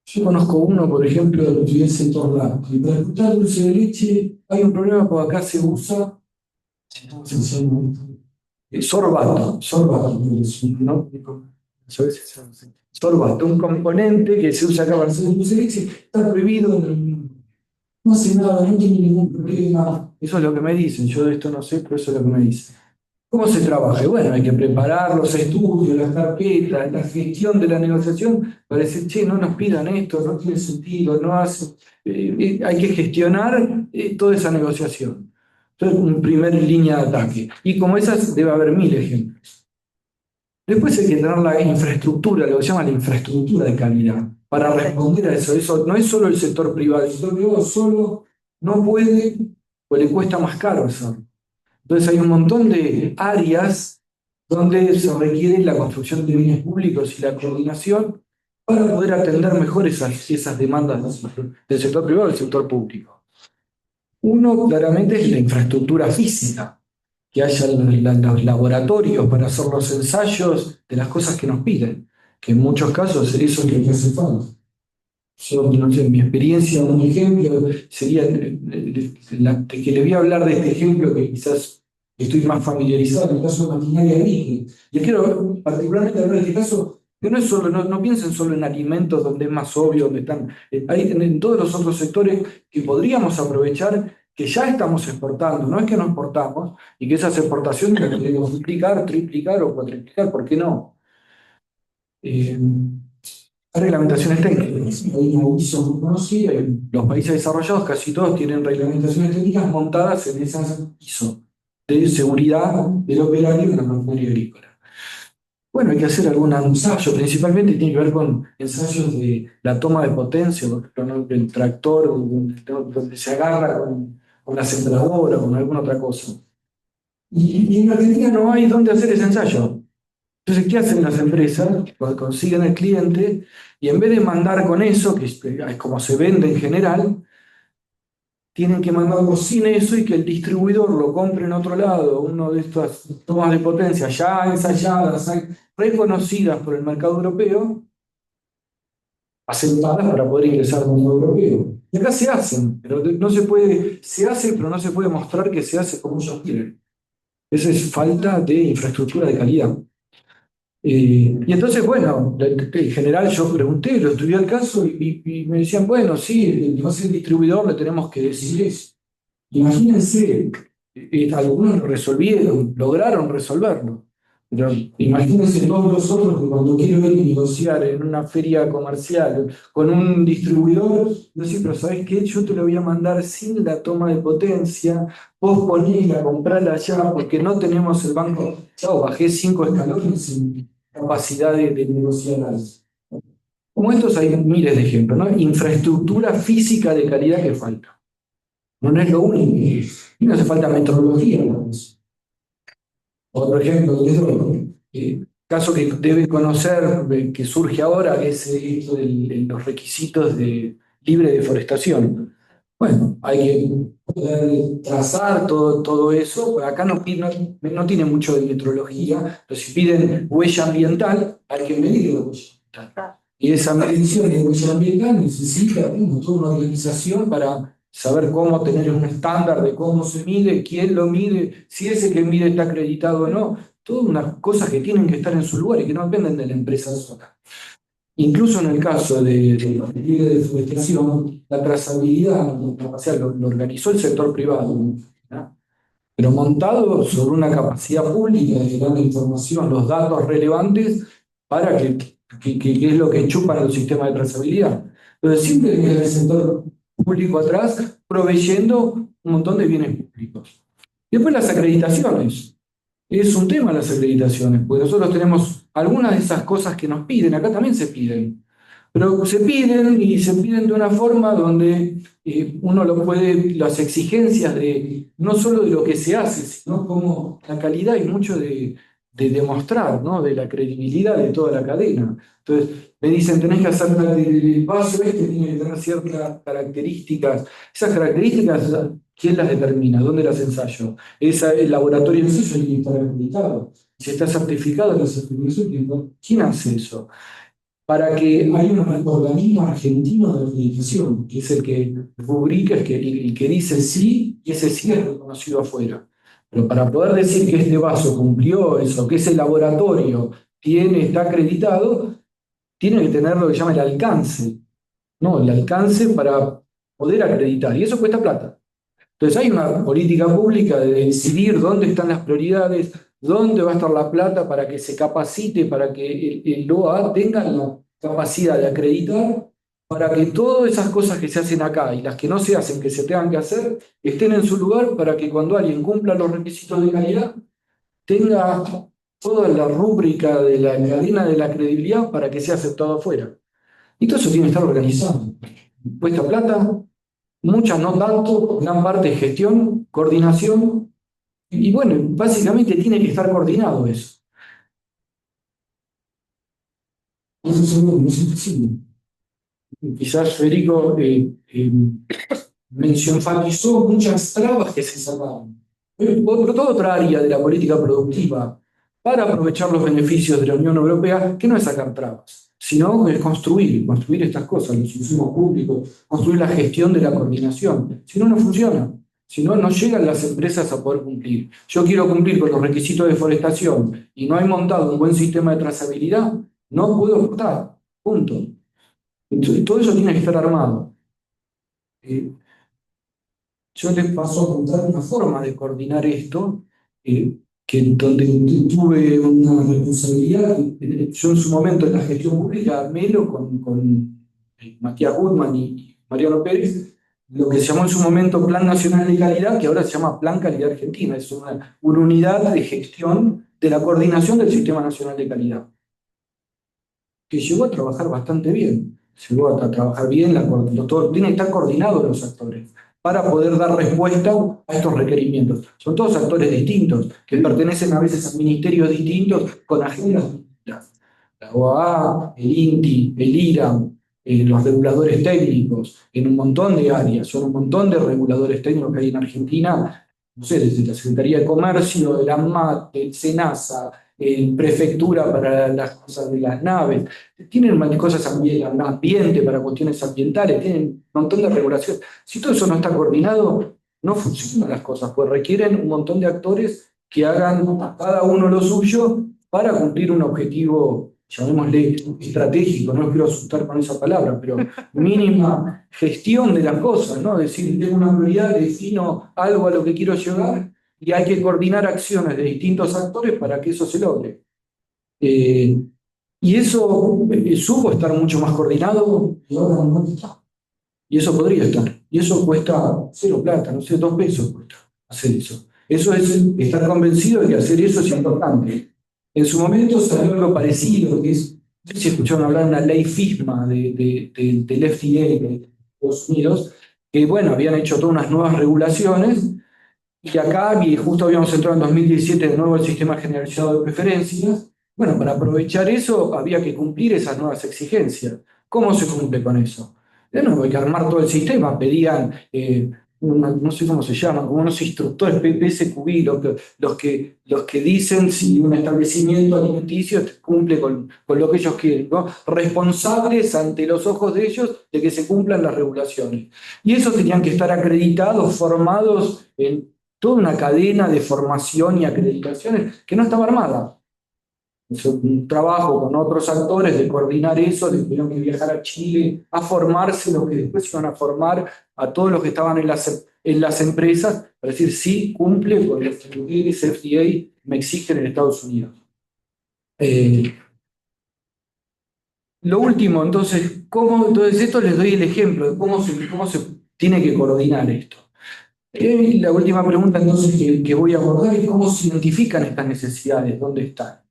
Yo conozco uno, por ejemplo, del sector lácteo. Para exportar dulce de leche hay un problema porque acá se usa sorbato, ¿no? Sorbato, un componente que se usa acá para hacer dulce de leche, está prohibido, no hace nada, no tiene ningún problema. Eso es lo que me dicen, yo de esto no sé, pero eso es lo que me dicen. ¿Cómo se trabaja? Y bueno, hay que preparar los estudios, las carpetas, la gestión de la negociación para decir, che, no nos pidan esto, no tiene sentido, no hace. Hay que gestionar toda esa negociación. Entonces, una primera línea de ataque. Y como esas, debe haber 1000 ejemplos. Después hay que tener la infraestructura, lo que se llama la infraestructura de calidad, para responder a eso. Eso no es solo el sector privado. El sector privado solo no puede, o le cuesta más caro hacerlo. Entonces hay un montón de áreas donde se requiere la construcción de bienes públicos y la coordinación para poder atender mejor esas demandas del sector privado y del sector público. Uno claramente es la infraestructura física, que haya los laboratorios para hacer los ensayos de las cosas que nos piden, que en muchos casos eso es lo que hace falta. Yo, no sé, en mi experiencia, un ejemplo sería que les voy a hablar de este ejemplo que quizás estoy más familiarizado, en el caso de maquinaria agrícola. Y quiero particularmente hablar de este caso, que no es solo, no piensen solo en alimentos donde es más obvio, donde están, hay en todos los otros sectores que podríamos aprovechar, que ya estamos exportando, no es que no exportamos, y que esas exportaciones las podemos duplicar, triplicar o cuatriplicar, ¿por qué no? Hay reglamentaciones técnicas. Hay una ISO muy conocida, y los países desarrollados casi todos tienen reglamentaciones técnicas montadas en esas ISO de seguridad del operario en la maquinaria agrícola. Bueno, hay que hacer algún ensayo, principalmente tiene que ver con ensayos de la toma de potencia, por ejemplo, ¿no? El tractor, donde se agarra con la sembradora o con alguna otra cosa. Y en Argentina no hay dónde hacer ese ensayo. Entonces, ¿qué hacen las empresas? Cuando consiguen el cliente, y en vez de mandar con eso, que es como se vende en general, tienen que mandarlo sin eso y que el distribuidor lo compre en otro lado, uno de estas tomas de potencia ya ensayadas, reconocidas por el mercado europeo, aceptadas para poder ingresar al mundo europeo. Y acá se hacen, pero no se puede, se hace, pero no se puede mostrar que se hace como ellos quieren. Esa es falta de infraestructura de calidad. Y entonces, bueno, en general yo pregunté, lo estudié el caso y me decían, bueno, sí, va a ser distribuidor, le tenemos que decir eso. Imagínense, algunos lo resolvieron, lograron resolverlo. Pero imagínense todos los otros que cuando quiero ir a negociar en una feria comercial con un distribuidor, yo decía, pero ¿sabes qué? Yo te lo voy a mandar sin la toma de potencia, vos ponela, comprala allá, porque no tenemos el banco. Chao, bajé 5 escalones sin capacidad de negociar algo. Como estos hay miles de ejemplos, ¿no? Infraestructura física de calidad que falta. No es lo único. Y no hace falta metodología. Otro ejemplo, caso que debe conocer, que surge ahora, que es esto de los requisitos de libre deforestación. Bueno, hay que poder trazar todo eso, pues acá no tiene mucho de metrología, pero si piden huella ambiental, hay que medir la huella ambiental. Y esa medición de huella ambiental necesita toda una organización para saber cómo tener un estándar de cómo se mide, quién lo mide, si ese que mide está acreditado o no. Todas unas cosas que tienen que estar en su lugar y que no dependen de la empresa sola. Incluso en el caso de los despliegues de deforestación, la trazabilidad, o sea, lo organizó el sector privado, ¿no? Pero montado sobre una capacidad pública de dar la información, los datos relevantes para que es lo que chupan los sistemas de trazabilidad. Entonces siempre hay que tener el sector público atrás proveyendo un montón de bienes públicos. Y después las acreditaciones. Es un tema las acreditaciones, porque nosotros tenemos algunas de esas cosas que nos piden, acá también se piden, pero se piden y se piden de una forma donde uno lo puede, las exigencias de no solo de lo que se hace, sino como la calidad y mucho de demostrar, ¿no? De la credibilidad de toda la cadena. Entonces, me dicen, tenés que hacer el paso este, tiene que tener ciertas características. Esas características, ¿quién las determina? ¿Dónde las ensayo? El laboratorio de ensayo tiene que estar acreditado. Si está certificado, la certificación, ¿quién hace eso? Para que hay un organismo argentino de acreditación, que es el que rubrica, el que dice sí, y ese sí es reconocido afuera. Pero para poder decir que este vaso cumplió eso, que ese laboratorio está acreditado, tiene que tener lo que se llama el alcance, ¿no? El alcance para poder acreditar, y eso cuesta plata. Entonces hay una política pública de decidir dónde están las prioridades, dónde va a estar la plata para que se capacite, para que el OA tenga la capacidad de acreditar, para que todas esas cosas que se hacen acá y las que no se hacen, que se tengan que hacer, estén en su lugar para que cuando alguien cumpla los requisitos de calidad, tenga toda la rúbrica de la cadena de la credibilidad para que sea aceptado afuera. Y todo eso tiene que estar organizado. Cuesta plata, muchas no tanto, gran parte es gestión, coordinación, y bueno, básicamente tiene que estar coordinado eso. Eso seguro, no es imposible. Quizás Federico enfatizó muchas trabas que se sacaron. Por toda otra área de la política productiva, para aprovechar los beneficios de la Unión Europea, que no es sacar trabas, sino es construir estas cosas, los insumos públicos, construir la gestión de la coordinación. Si no, no funciona. Si no, no llegan las empresas a poder cumplir. Yo quiero cumplir con los requisitos de deforestación y no hay montado un buen sistema de trazabilidad, no puedo exportar. Punto. Entonces, todo eso tiene que estar armado. Yo les paso a contar una forma de coordinar esto, donde tuve una responsabilidad. Yo en su momento en la gestión pública, armélo con Matías Gutman y Mariano Pérez, lo que se llamó en su momento Plan Nacional de Calidad, que ahora se llama Plan Calidad Argentina. Es una unidad de gestión de la coordinación del Sistema Nacional de Calidad, que llegó a trabajar bastante bien. Llegó a trabajar bien, tienen que estar coordinados los actores para poder dar respuesta a estos requerimientos. Son todos actores distintos, que pertenecen a veces a ministerios distintos, con agendas distintas. La OAA, el INTI, el IRAM, los reguladores técnicos, en un montón de áreas. Son un montón de reguladores técnicos que hay en Argentina, no sé, desde la Secretaría de Comercio, el ANMAT, el SENASA, prefectura para las cosas de las naves, tienen cosas ambiente para cuestiones ambientales, tienen un montón de regulaciones. Si todo eso no está coordinado, no funcionan las cosas, pues requieren un montón de actores que hagan cada uno lo suyo para cumplir un objetivo, llamémosle estratégico, no quiero asustar con esa palabra, pero mínima gestión de las cosas, ¿no? Es decir, tengo una prioridad, defino algo a lo que quiero llegar, y hay que coordinar acciones de distintos actores para que eso se logre. Y eso supo estar mucho más coordinado y ahora no está. Y eso podría estar. Y eso cuesta cero plata, no sé, 2 pesos cuesta hacer eso. Eso es estar convencido de que hacer eso es importante. En su momento salió algo parecido, que es, no sé si escucharon hablar de una ley FISMA del FDA de Estados Unidos, que bueno, habían hecho todas unas nuevas regulaciones. Y acá, y justo habíamos entrado en 2017 de nuevo el sistema generalizado de preferencias, bueno, para aprovechar eso había que cumplir esas nuevas exigencias. ¿Cómo se cumple con eso? De nuevo, hay que armar todo el sistema. Pedían no sé cómo se llaman, como unos instructores PSQI, los que dicen si un establecimiento alimenticio cumple con lo que ellos quieren, ¿no? Responsables ante los ojos de ellos de que se cumplan las regulaciones. Y esos tenían que estar acreditados, formados en toda una cadena de formación y acreditaciones que no estaba armada. Es un trabajo con otros actores de coordinar eso, de tuvieron que viajar a Chile a formarse, los que después iban a formar a todos los que estaban en las empresas, para decir sí, cumple con lo que el FDA me exigen en Estados Unidos. Lo último, entonces, entonces esto les doy el ejemplo de cómo se tiene que coordinar esto. La última pregunta entonces que voy a abordar es cómo se identifican estas necesidades, dónde están.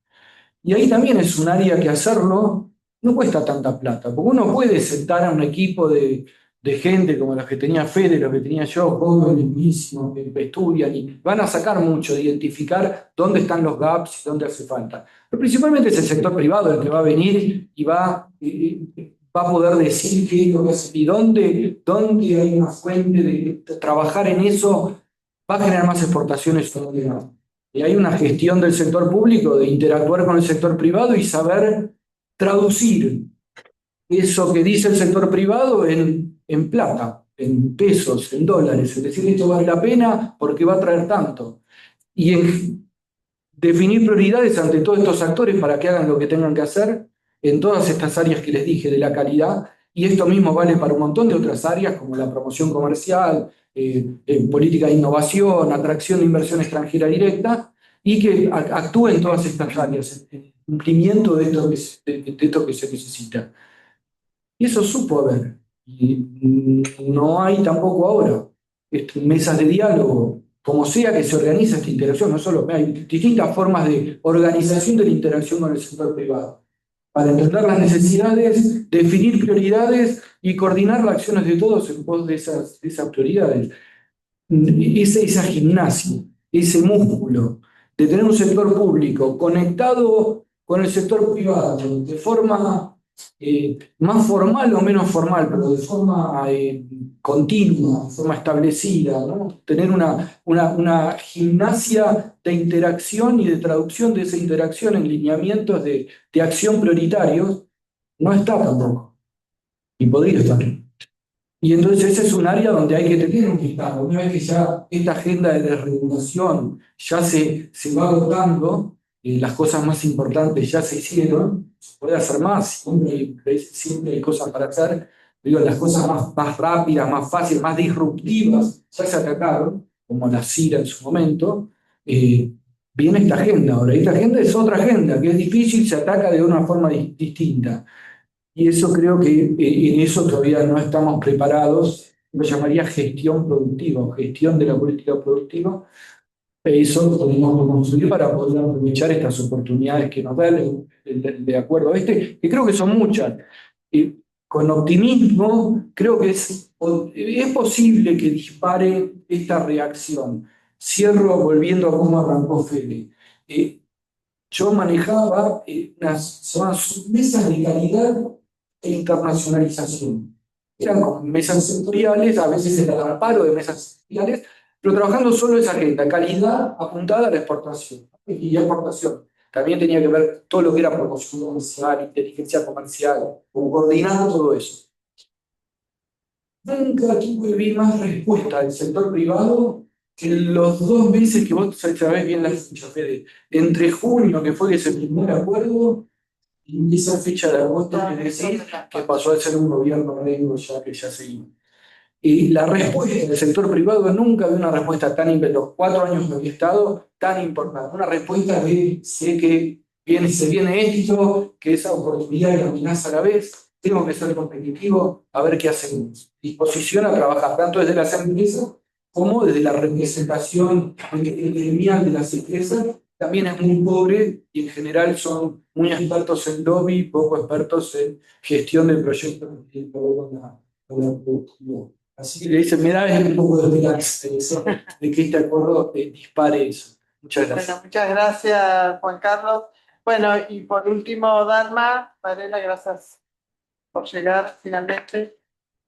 Y ahí también es un área que hacerlo no cuesta tanta plata, porque uno puede sentar a un equipo de gente como los que tenía Fede, los que tenía yo, jóvenes, mismos, que estudian y van a sacar mucho de identificar dónde están los gaps y dónde hace falta. Pero principalmente es el sector privado el que va a venir y va a poder decir qué es lo que hace y dónde hay una fuente de trabajar en eso, va a generar más exportaciones o no. Y hay una gestión del sector público de interactuar con el sector privado y saber traducir eso que dice el sector privado en plata, en pesos, en dólares. Es decir, esto vale la pena porque va a traer tanto. Y en definir prioridades ante todos estos actores para que hagan lo que tengan que hacer en todas estas áreas que les dije de la calidad. Y esto mismo vale para un montón de otras áreas como la promoción comercial, política de innovación, atracción de inversión extranjera directa, y que actúen en todas estas áreas, en cumplimiento de esto que se necesita. Y eso supo haber. Y no hay tampoco ahora mesas de diálogo, como sea que se organice esta interacción, no solo hay distintas formas de organización de la interacción con el sector privado, para entender las necesidades, definir prioridades y coordinar las acciones de todos en pos de esas prioridades. Esa gimnasia, ese músculo de tener un sector público conectado con el sector privado de forma más formal o menos formal, pero de forma continua, de forma establecida, ¿no? Tener una gimnasia de interacción y de traducción de esa interacción en lineamientos de acción prioritarios, no está tampoco, y podría estar. Y entonces ese es un área donde hay que tener un Estado. Una vez que ya esta agenda de desregulación ya se va agotando, las cosas más importantes ya se hicieron, se puede hacer más, siempre hay cosas para hacer, digo, las cosas más rápidas, más fáciles, más disruptivas, ya se atacaron, como la CIRA en su momento, viene esta agenda ahora. Esta agenda es otra agenda, que es difícil, se ataca de una forma distinta. Y eso creo que en eso todavía no estamos preparados. Lo llamaría gestión productiva o gestión de la política productiva. Eso lo tenemos que construir para poder aprovechar estas oportunidades que nos da de acuerdo a que creo que son muchas. Con optimismo, creo que es posible que dispare esta reacción. Cierro volviendo a cómo arrancó Fede. Yo manejaba unas mesas de calidad e internacionalización. Eran como mesas sectoriales, a veces era el amparo de mesas sectoriales, pero trabajando solo esa agenda, calidad apuntada a la exportación y exportación. También tenía que ver todo lo que era promoción comercial, inteligencia comercial, coordinar todo eso. Nunca vi más respuesta del sector privado que los 2 meses que vos sabés bien la fecha, Fede. Entre junio, que fue ese primer acuerdo, y esa fecha de agosto que decís, que pasó a ser un gobierno negro ya que ya seguimos. Y la respuesta del sector privado nunca vi una respuesta tan importante, los 4 años que había estado, tan importante. Una respuesta de sé que se viene esto, que esa oportunidad y amenaza a la vez, tengo que ser competitivo, a ver qué hacemos. Disposición a trabajar tanto desde las empresas como desde la representación gremial de las empresas. También es muy pobre y en general son muy expertos en lobby, poco expertos en gestión del proyecto con la productividad. Así que le dicen, me da un poco de esperanza de que este acuerdo dispare eso. Muchas gracias. Bueno, muchas gracias, Juan Carlos. Bueno, y por último, Dalma, Varela, gracias por llegar finalmente.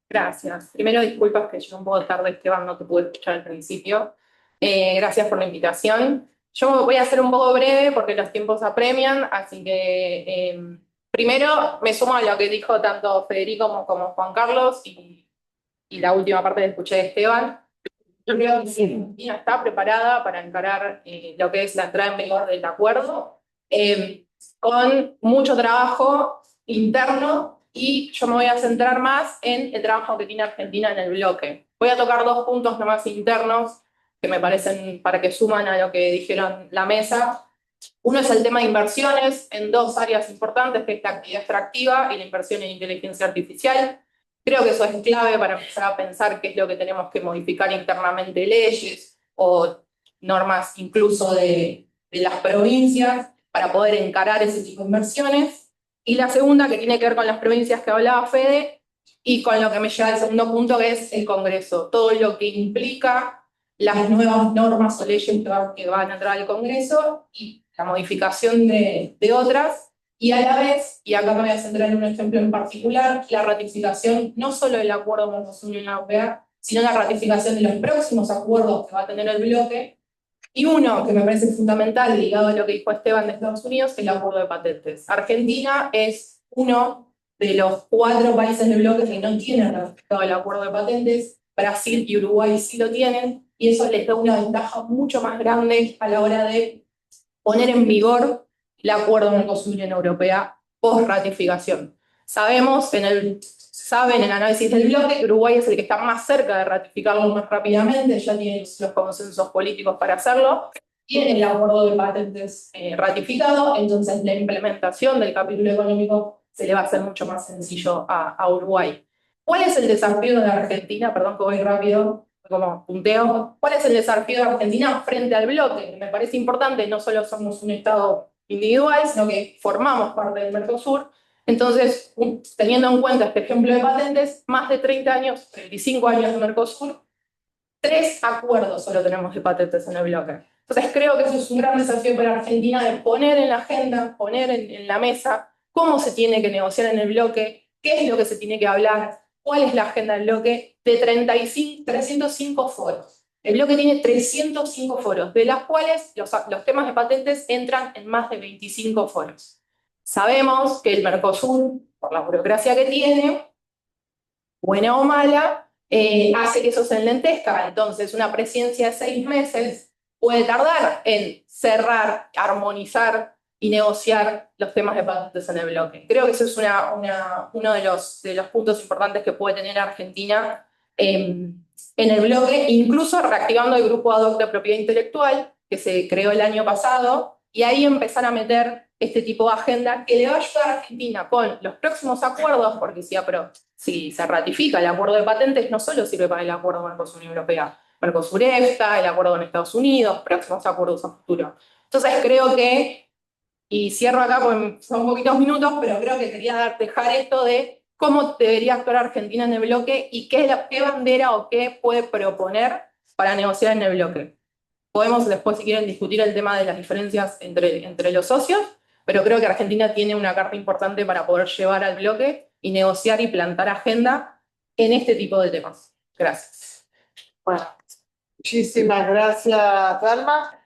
Gracias. Primero, disculpas que llegué un poco tarde, Esteban, no te pude escuchar al principio. Gracias por la invitación. Yo voy a ser un poco breve porque los tiempos apremian, así que primero me sumo a lo que dijo tanto Federico como Juan Carlos y la última parte que escuché de Esteban. Yo creo que sí, Argentina está preparada para encarar lo que es la entrada en vigor del acuerdo, con mucho trabajo interno, y yo me voy a centrar más en el trabajo que tiene Argentina en el bloque. Voy a tocar dos puntos nomás internos que me parecen para que suman a lo que dijeron la mesa. Uno es el tema de inversiones en dos áreas importantes, que es la actividad extractiva y la inversión en inteligencia artificial. Creo que eso es clave para empezar a pensar qué es lo que tenemos que modificar internamente, leyes o normas incluso de las provincias para poder encarar ese tipo de inversiones. Y la segunda, que tiene que ver con las provincias que hablaba Fede, y con lo que me lleva al segundo punto, que es el Congreso. Todo lo que implica las nuevas normas o leyes que van a entrar al Congreso y la modificación de otras. Y a la vez, y acá me voy a centrar en un ejemplo en particular, la ratificación no solo del acuerdo Mercosur-Unión Europea, sino la ratificación de los próximos acuerdos que va a tener el bloque. Y uno que me parece fundamental, ligado a lo que dijo Esteban de Estados Unidos, es el acuerdo de patentes. Argentina es uno de los 4 países del bloque que no tienen ratificado el acuerdo de patentes. Brasil y Uruguay sí lo tienen, y eso les da una ventaja mucho más grande a la hora de poner en vigor el acuerdo Mercosur-Unión Europea post ratificación. Saben en el análisis del bloque que Uruguay es el que está más cerca de ratificarlo más rápidamente, ya tiene los consensos políticos para hacerlo, tiene el acuerdo de patentes ratificado, entonces la implementación del capítulo económico se le va a hacer mucho más sencillo a Uruguay. ¿Cuál es el desafío de Argentina? Perdón que voy rápido, como punteo. ¿Cuál es el desafío de Argentina frente al bloque? Me parece importante, no solo somos un Estado individual, sino que formamos parte del Mercosur. Entonces, teniendo en cuenta este ejemplo de patentes, más de 30 años, 35 años de Mercosur, 3 acuerdos solo tenemos de patentes en el bloque. Entonces, creo que eso es un gran desafío para Argentina, de poner en la agenda, poner en la mesa cómo se tiene que negociar en el bloque, qué es lo que se tiene que hablar, cuál es la agenda del bloque, de 305 foros. El bloque tiene 305 foros, de las cuales los temas de patentes entran en más de 25 foros. Sabemos que el Mercosur, por la burocracia que tiene, buena o mala, hace que eso se enlentezca. Entonces, una presidencia de 6 meses puede tardar en cerrar, armonizar y negociar los temas de patentes en el bloque. Creo que eso es uno de los puntos importantes que puede tener Argentina en el bloque, incluso reactivando el grupo ad hoc de propiedad intelectual que se creó el año pasado, y ahí empezar a meter este tipo de agenda que le va a ayudar a Argentina con los próximos acuerdos, porque si se ratifica el acuerdo de patentes, no solo sirve para el acuerdo Mercosur-Unión Europea, Mercosur-EFTA, el acuerdo con Estados Unidos, próximos acuerdos a futuro. Entonces creo que, y cierro acá porque son poquitos minutos, pero creo que quería dejar esto de cómo debería actuar Argentina en el bloque y qué bandera o qué puede proponer para negociar en el bloque. Podemos después, si quieren, discutir el tema de las diferencias entre los socios, pero creo que Argentina tiene una carta importante para poder llevar al bloque y negociar y plantar agenda en este tipo de temas. Gracias. Bueno, muchísimas gracias, Dalma.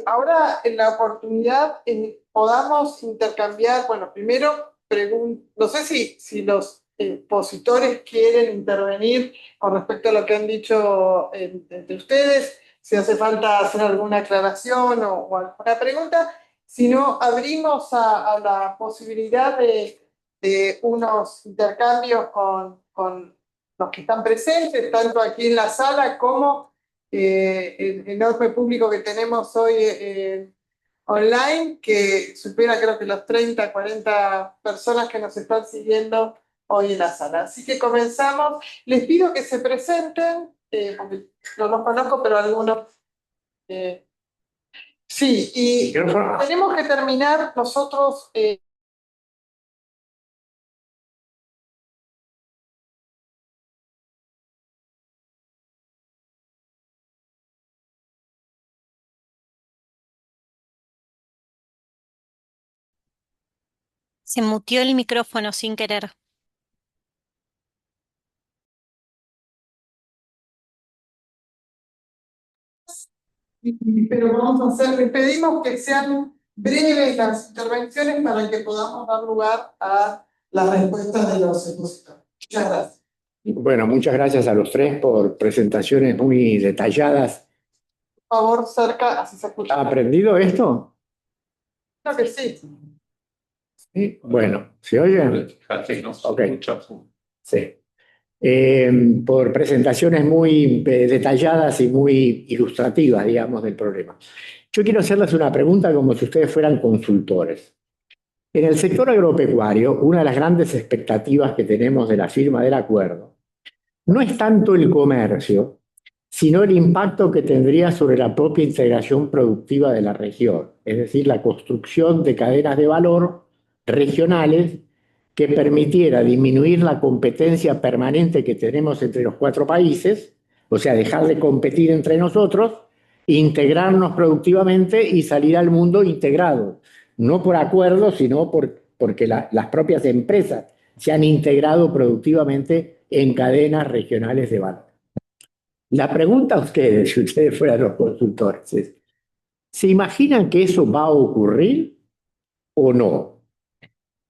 Ahora, en la oportunidad, podamos intercambiar, bueno, primero, no sé si los expositores quieren intervenir con respecto a lo que han dicho entre ustedes, si hace falta hacer alguna aclaración o alguna pregunta. Si no, abrimos a la posibilidad de unos intercambios con los que están presentes, tanto aquí en la sala como el enorme público que tenemos hoy online, que supera creo que los 30, 40 personas que nos están siguiendo hoy en la sala. Así que comenzamos. Les pido que se presenten, porque no los conozco, pero algunos... sí, y tenemos que terminar nosotros... Se muteó el micrófono sin querer. pero vamos a hacer, les pedimos que sean breves las intervenciones para que podamos dar lugar a las respuestas de los expositores. Muchas gracias. Bueno, muchas gracias a los tres por presentaciones muy detalladas. Por favor, cerca, así se escucha. ¿Ha aprendido esto? Creo que sí. Sí. Bueno, ¿se oye? Ok. Sí. Por presentaciones muy detalladas y muy ilustrativas, digamos, del problema. Yo quiero hacerles una pregunta como si ustedes fueran consultores. En el sector agropecuario, una de las grandes expectativas que tenemos de la firma del acuerdo no es tanto el comercio, sino el impacto que tendría sobre la propia integración productiva de la región, es decir, la construcción de cadenas de valor regionales que permitiera disminuir la competencia permanente que tenemos entre los 4 países, o sea, dejar de competir entre nosotros, integrarnos productivamente y salir al mundo integrados, no por acuerdo, sino porque las propias empresas se han integrado productivamente en cadenas regionales de valor. La pregunta a ustedes, si ustedes fueran los consultores, es, ¿se imaginan que eso va a ocurrir o no?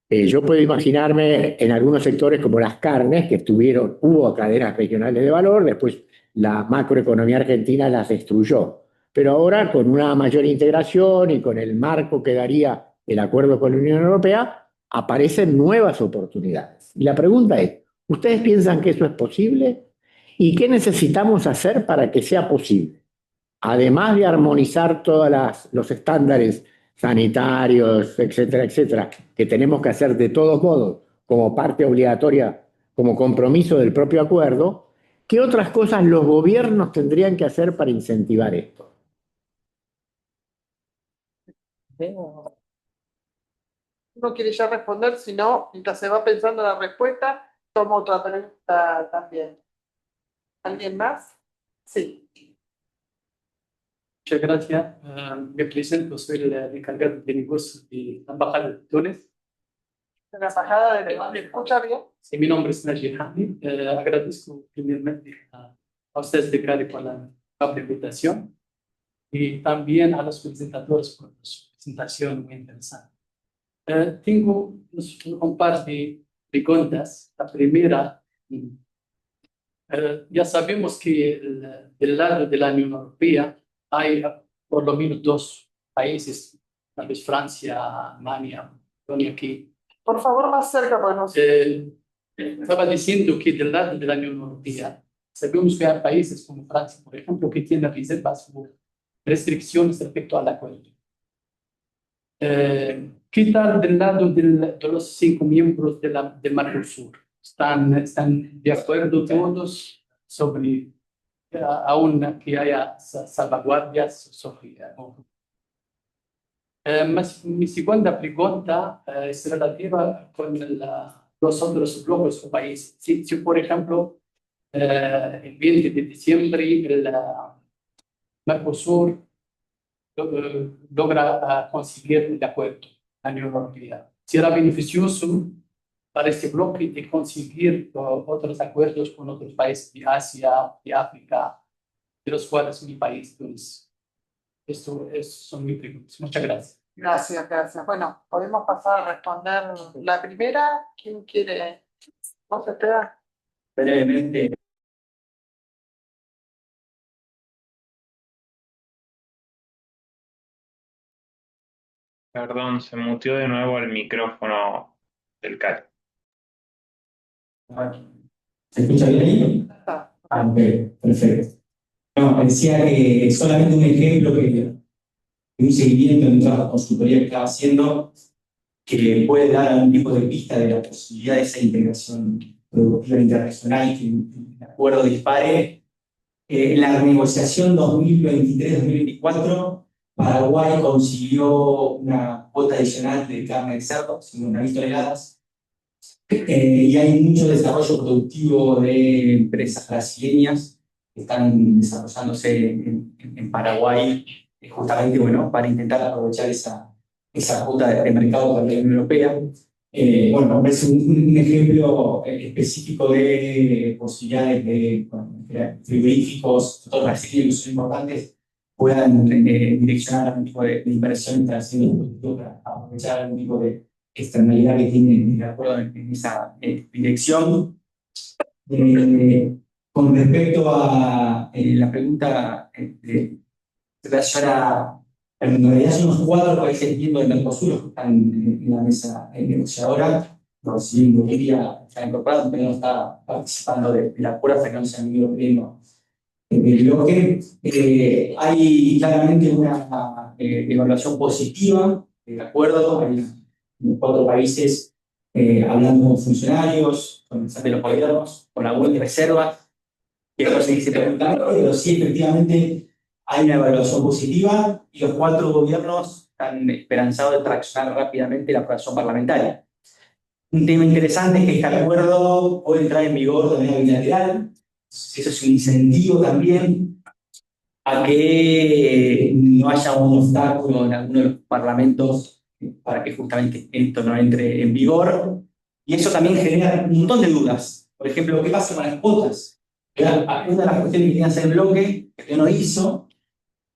Yo puedo imaginarme en algunos sectores como las carnes, que hubo cadenas regionales de valor, después la macroeconomía argentina las destruyó. Pero ahora, con una mayor integración y con el marco que daría el acuerdo con la Unión Europea, aparecen nuevas oportunidades. Y la pregunta es, ¿ustedes piensan que eso es posible? ¿Y qué necesitamos hacer para que sea posible? Además de armonizar todos los estándares sanitarios, etcétera, etcétera, que tenemos que hacer de todos modos como parte obligatoria, como compromiso del propio acuerdo, ¿qué otras cosas los gobiernos tendrían que hacer para incentivar esto? No quiere ya responder, si no, mientras se va pensando la respuesta, tomo otra pregunta también. ¿Alguien más? Sí. Muchas gracias. Me presento, soy el encargado de negocios de la Embajada de Túnez. ¿En la embajada ¿me escucha bien? Sí, mi nombre es Najib Hamdi. Agradezco primeramente a ustedes de CARE por la invitación y también a los presentadores por su presentación muy interesante. Tengo un par de preguntas. La primera, ya sabemos que del lado de la Unión Europea hay por lo menos 2 países, tal vez Francia, Alemania, Polonia, que Por favor, más cerca, porque no sé. estaba diciendo que del lado de la Unión Europea sabemos que hay países como Francia, por ejemplo, que tienen reservas o restricciones respecto al acuerdo. ¿Qué tal del lado de los 5 miembros del Mercosur? ¿Están de acuerdo todos sobre aún que haya salvaguardias sobre mi segunda pregunta es relativa con los otros bloques o países. Si por ejemplo, el 20 de diciembre el Mercosur logra conseguir el acuerdo a la Unión Europea, ¿será beneficioso para este bloque de conseguir otros acuerdos con otros países de Asia, de África, de los cuales mi país? Entonces, son mis preguntas. Muchas gracias. Gracias, gracias. Bueno, podemos pasar a responder la primera. ¿Quién quiere? ¿Vos, Esteban? Brevemente. Perdón, se muteó de nuevo el micrófono del CAT. ¿Se escucha bien ahí? Ok, perfecto. No, decía que solamente un ejemplo de un seguimiento en un trabajo de consultoría que estaba haciendo que puede dar algún tipo de pista de la posibilidad de esa integración productiva internacional que el acuerdo dispare. En la renegociación 2023-2024, Paraguay consiguió una cuota adicional de carne de cerdo, 51.000 toneladas, y hay mucho desarrollo productivo de empresas brasileñas que están desarrollándose en Paraguay, justamente para intentar aprovechar esa cuota de mercado para la Unión Europea. Bueno, me parece un ejemplo específico de posibilidades de frigoríficos, todos brasileños son importantes puedan direccionar algún tipo de inversión para aprovechar algún tipo de externalidad que tienen de acuerdo en esa dirección. Con respecto a la pregunta de relación a, en realidad son los 4 países miembros del Mercosur los que están en la mesa negociadora. No, si bien Bolivia está incorporado, pero no está participando del acuerdo hasta que no sea miembro pleno del bloque. Hay claramente una evaluación positiva del acuerdo. Hay 4 países hablando con funcionarios, con de los gobiernos, con algunas reservas, que no se dice públicamente, pero sí efectivamente hay una evaluación positiva y los 4 gobiernos están esperanzados de traccionar rápidamente la aprobación parlamentaria. Un tema interesante es que este acuerdo puede entrar en vigor de manera bilateral. Eso es un incentivo también a que no haya un obstáculo en alguno de los parlamentos para que justamente esto no entre en vigor. Y eso también genera un montón de dudas. Por ejemplo, ¿qué pasa con las cuotas? Una de las cuestiones que quería hacer el bloque, que no hizo,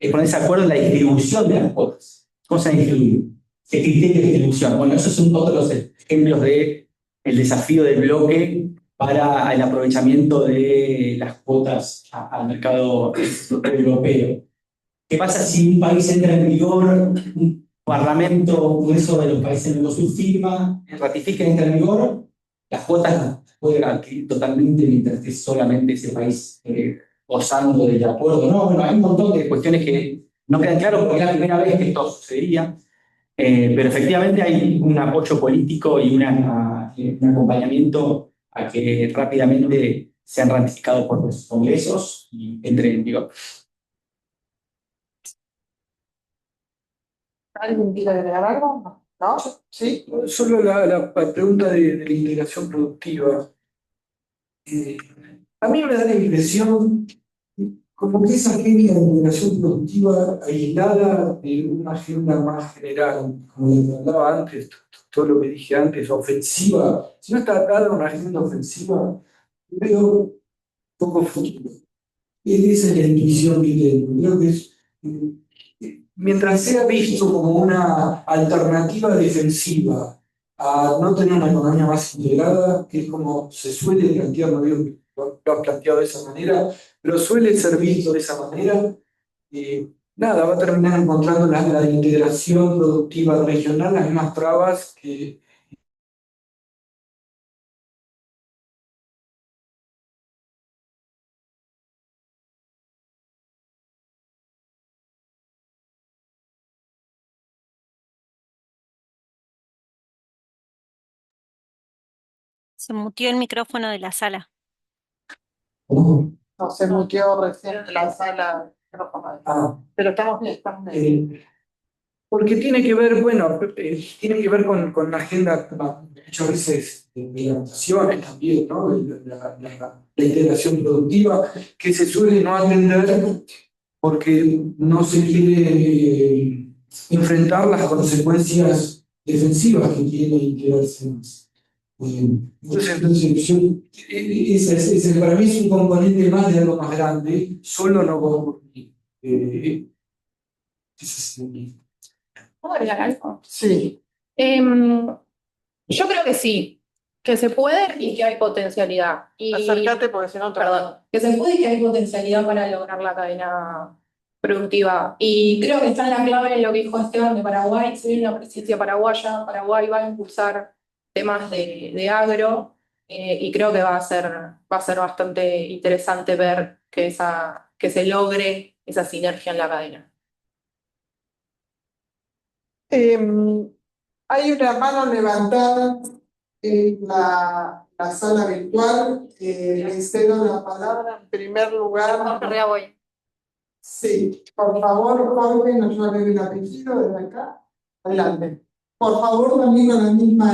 es ponerse de acuerdo en la distribución de las cuotas. ¿Cómo se distribuye? ¿Qué criterio de distribución? Bueno, esos son otros los ejemplos del desafío del bloque para el aprovechamiento de las cuotas al mercado europeo. ¿Qué pasa si un país entra en vigor, un parlamento o un congreso de los países del Mercosur firma, ratifica y entra en vigor? Las cuotas las puede adquirir totalmente mientras esté solamente ese país gozando del acuerdo. No, bueno, hay un montón de cuestiones que no quedan claras porque es la primera vez que esto sucedería. Pero efectivamente hay un apoyo político y un acompañamiento a que rápidamente sean ratificados por los congresos y entren en vigor. ¿Alguien quiere agregar algo? ¿No? ¿Sí? Solo la pregunta de la integración productiva. A mí me da la impresión como que esa línea de integración productiva aislada de una agenda más general, como lo que hablaba antes, todo lo que dije antes, ofensiva, si no está atada a una agenda ofensiva, veo poco futuro. Esa es la intuición que tengo. Creo que es, mientras sea visto como una alternativa defensiva a no tener una economía más integrada, que es como se suele plantear, no digo que lo han planteado de esa manera, pero suele ser visto de esa manera, nada, va a terminar encontrando la integración productiva regional las mismas trabas que Se muteó el micrófono de la sala. No, se muteó recién la sala. Pero estamos bien, porque tiene que ver, bueno, tiene que ver con la agenda, muchas veces, de migraciones también, ¿no? La integración productiva, que se suele no atender porque no se quiere enfrentar las consecuencias defensivas que tiene integrarse más. Entonces ese para mí es un componente más de algo más grande, solo no como ¿Puedo agregar algo? Sí. Yo creo que sí, que se puede y que hay potencialidad. Acércate porque si no... Perdón, que se puede y que hay potencialidad para lograr la cadena productiva. Y creo que está en la clave en lo que dijo Esteban de Paraguay. Se viene una presidencia paraguaya, Paraguay va a impulsar temas de agro y creo que va a ser bastante interesante ver que se logre esa sinergia en la cadena. Hay una mano levantada en la sala virtual. Le cedo la palabra en primer lugar. Voy. Sí, por favor, Jorge, nos va a leer el apellido desde acá. Adelante. Por favor, también con el mismo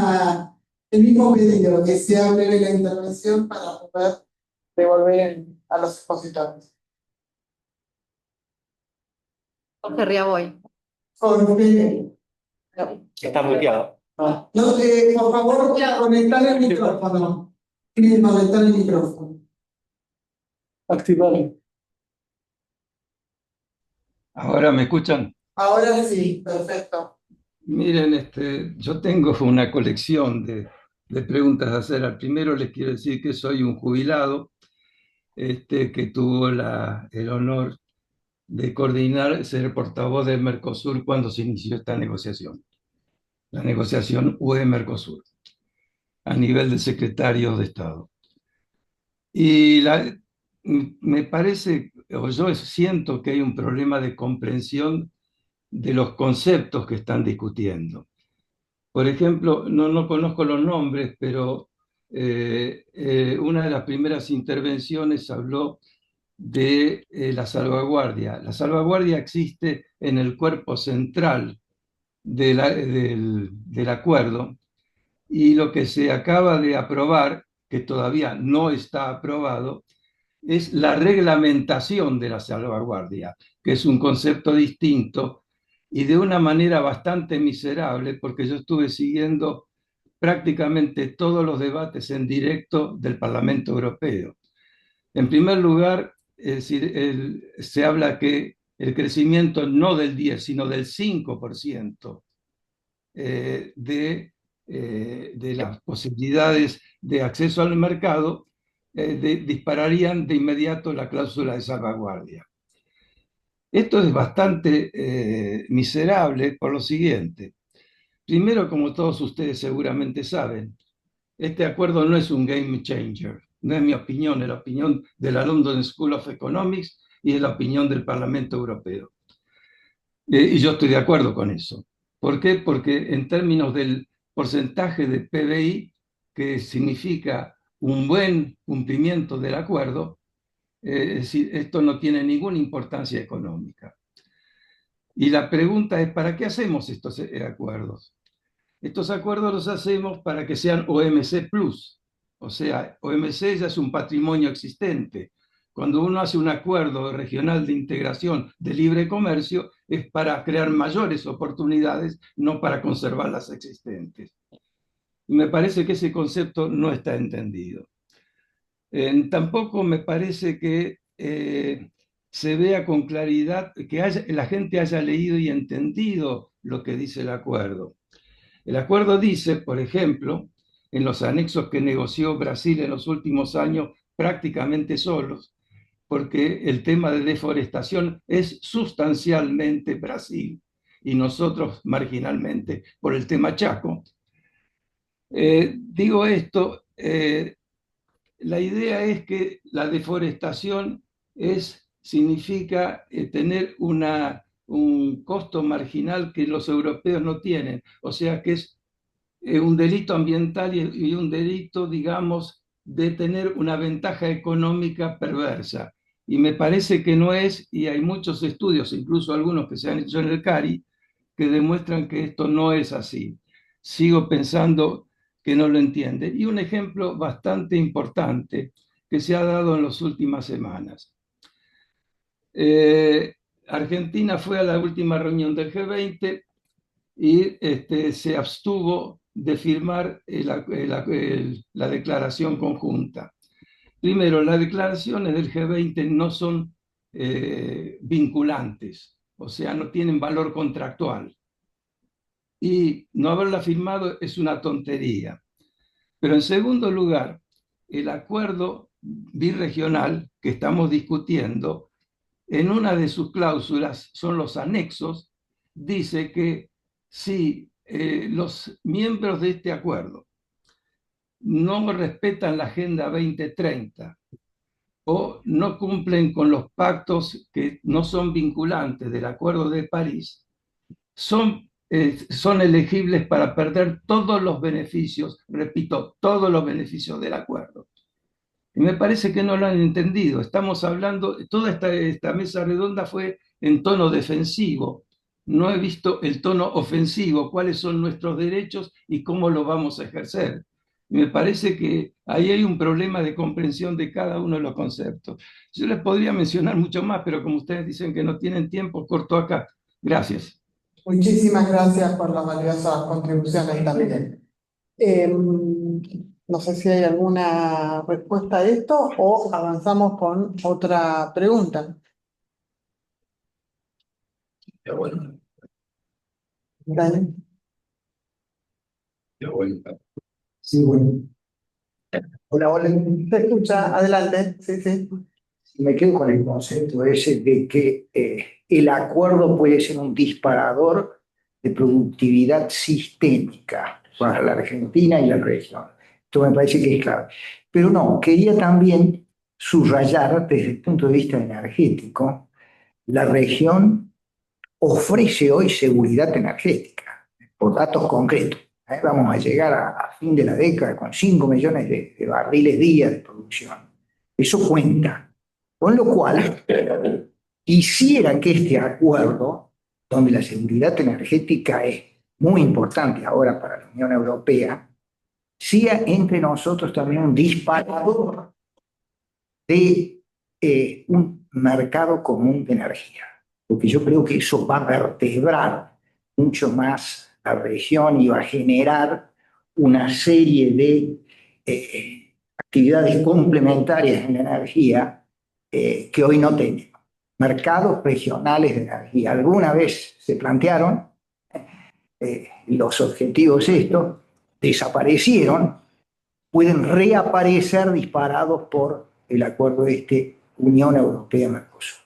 pedido, que se hable de la intervención para poder devolver a los expositores. Jorge Riavoy. Jorge. Está muteado. No, por favor, conectar el micrófono. Tienes que conectar el micrófono. activar. ¿Ahora me escuchan? Ahora sí, perfecto. Miren, yo tengo una colección de preguntas a hacer. Al primero les quiero decir que soy un jubilado que tuvo el honor de coordinar, ser portavoz del Mercosur cuando se inició esta negociación, la negociación UE-Mercosur, a nivel de secretarios de Estado. Y me parece, o yo siento que hay un problema de comprensión de los conceptos que están discutiendo. Por ejemplo, no conozco los nombres, pero una de las primeras intervenciones habló de la salvaguardia. La salvaguardia existe en el cuerpo central del acuerdo y lo que se acaba de aprobar, que todavía no está aprobado, es la reglamentación de la salvaguardia, que es un concepto distinto y de una manera bastante miserable, porque yo estuve siguiendo prácticamente todos los debates en directo del Parlamento Europeo. En primer lugar, es decir, se habla que el crecimiento no del 10, sino del 5% de las posibilidades de acceso al mercado dispararían de inmediato la cláusula de salvaguardia. Esto es bastante miserable por lo siguiente. Primero, como todos ustedes seguramente saben, este acuerdo no es un game changer. No es mi opinión, es la opinión de la London School of Economics y es la opinión del Parlamento Europeo. Y yo estoy de acuerdo con eso. ¿Por qué? Porque en términos del porcentaje de PBI, que significa un buen cumplimiento del acuerdo, es decir, esto no tiene ninguna importancia económica. Y la pregunta es, ¿para qué hacemos estos acuerdos? Estos acuerdos los hacemos para que sean OMC Plus. O sea, OMC ya es un patrimonio existente. Cuando uno hace un acuerdo regional de integración de libre comercio, es para crear mayores oportunidades, no para conservar las existentes. Y me parece que ese concepto no está entendido. Tampoco me parece que se vea con claridad, que la gente haya leído y entendido lo que dice el acuerdo. El acuerdo dice, por ejemplo, en los anexos que negoció Brasil en los últimos años prácticamente solos, porque el tema de deforestación es sustancialmente Brasil y nosotros marginalmente por el tema Chaco. Digo esto, la idea es que la deforestación significa tener un costo marginal que los europeos no tienen, o sea que es un delito ambiental y un delito, digamos, de tener una ventaja económica perversa. Y me parece que no es, y hay muchos estudios, incluso algunos que se han hecho en el CARI, que demuestran que esto no es así. Sigo pensando que no lo entiende. Y un ejemplo bastante importante que se ha dado en las últimas semanas. Argentina fue a la última reunión del G20 y se abstuvo de firmar la declaración conjunta. Primero, las declaraciones del G20 no son vinculantes, o sea, no tienen valor contractual. Y no haberla firmado es una tontería. Pero en segundo lugar, el acuerdo birregional que estamos discutiendo, en una de sus cláusulas, son los anexos, dice que si los miembros de este acuerdo no respetan la Agenda 2030 o no cumplen con los pactos que no son vinculantes del Acuerdo de París, son elegibles para perder todos los beneficios, repito, todos los beneficios del acuerdo. Y me parece que no lo han entendido. Estamos hablando, toda esta mesa redonda fue en tono defensivo. No he visto el tono ofensivo, cuáles son nuestros derechos y cómo los vamos a ejercer. Y me parece que ahí hay un problema de comprensión de cada uno de los conceptos. Yo les podría mencionar mucho más, pero como ustedes dicen que no tienen tiempo, corto acá. Gracias. Muchísimas gracias por las valiosas contribuciones también. No sé si hay alguna respuesta a esto o avanzamos con otra pregunta. Ya bueno, Dale. ya bueno. Sí, bueno. Hola, hola. Te escucha, adelante. Sí, sí. Me quedo con el concepto ese de que el acuerdo puede ser un disparador de productividad sistémica para la Argentina y la región. Esto me parece que es clave. Pero no, quería también subrayar desde el punto de vista energético, la región ofrece hoy seguridad energética, por datos concretos. Vamos a llegar a fin de la década con 5 millones de barriles día de producción. Eso cuenta. Con lo cual, quisiera que este acuerdo, donde la seguridad energética es muy importante ahora para la Unión Europea, sea entre nosotros también un disparador de un mercado común de energía. Porque yo creo que eso va a vertebrar mucho más la región y va a generar una serie de actividades complementarias en la energía que hoy no tenemos. Mercados regionales de energía. Alguna vez se plantearon los objetivos estos, desaparecieron, pueden reaparecer disparados por el acuerdo Unión Europea-Mercosur.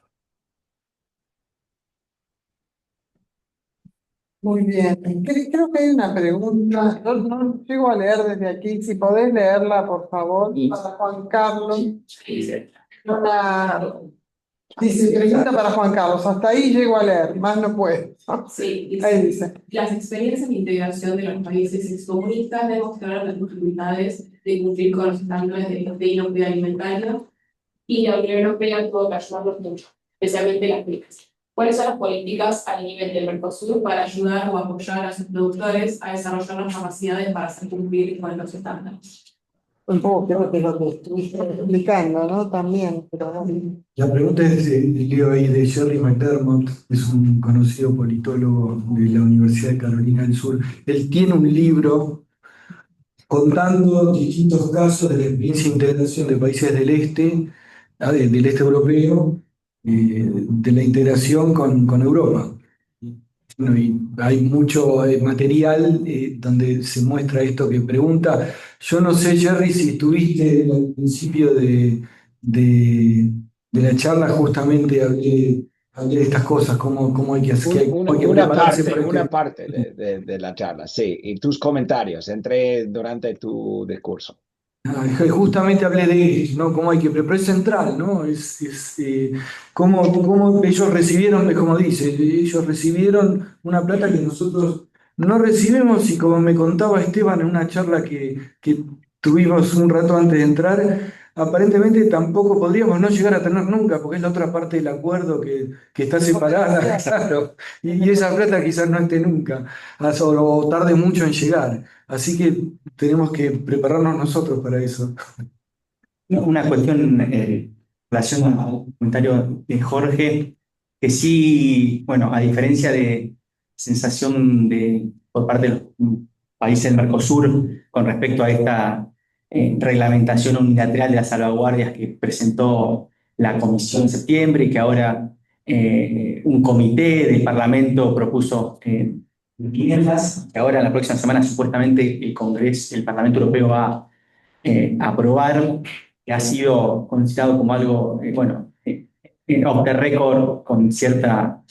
Muy bien. Creo que hay una pregunta. No llego a leer desde aquí. Si podés leerla, por favor, para Juan Carlos. Una... Dice, pregunta para Juan Carlos. Hasta ahí llego a leer, más no puedo. Sí, Ahí dice. las experiencias de integración de los países excomunistas demostraron las dificultades de cumplir con los estándares de inocuidad alimentaria y la Unión Europea tuvo que ayudarlos mucho, especialmente las pymes. ¿Cuáles son las políticas a nivel del Mercosur para ayudar o apoyar a sus productores a desarrollar las capacidades para hacer cumplir con los estándares? Un poco creo que es lo que estuviste explicando, ¿no? También, pero La pregunta es leo ahí de Jerry McDermott, es un conocido politólogo de la Universidad de Carolina del Sur. Él tiene un libro contando distintos casos de la experiencia de integración de países del este europeo, de la integración con Europa. Bueno, y hay mucho material donde se muestra esto que pregunta. Yo no sé, Jerry, si estuviste al principio de la charla, justamente hablé de estas cosas, cómo hay que hacer, cómo hay que prepararse para Una parte de la charla, sí, y tus comentarios, entré durante tu discurso. Justamente hablé de esto, ¿no? Cómo hay que preparar, es central, ¿no? Cómo ellos recibieron, como dice, ellos recibieron una plata que nosotros no recibimos y como me contaba Esteban en una charla que tuvimos un rato antes de entrar, aparentemente tampoco podríamos no llegar a tener nunca, porque es la otra parte del acuerdo que está separada, claro, y esa plata quizás no esté nunca, o tarde mucho en llegar. Así que tenemos que prepararnos nosotros para eso. Una cuestión en relación al comentario de Jorge, que sí, bueno, a diferencia de sensación por parte de los países del Mercosur con respecto a esta reglamentación unilateral de las salvaguardias que presentó la Comisión en septiembre y que ahora un comité del Parlamento propuso guiarlas, que ahora la próxima semana supuestamente el Congreso, el Parlamento Europeo va a aprobar, que ha sido considerado como algo, off the record, con cierta,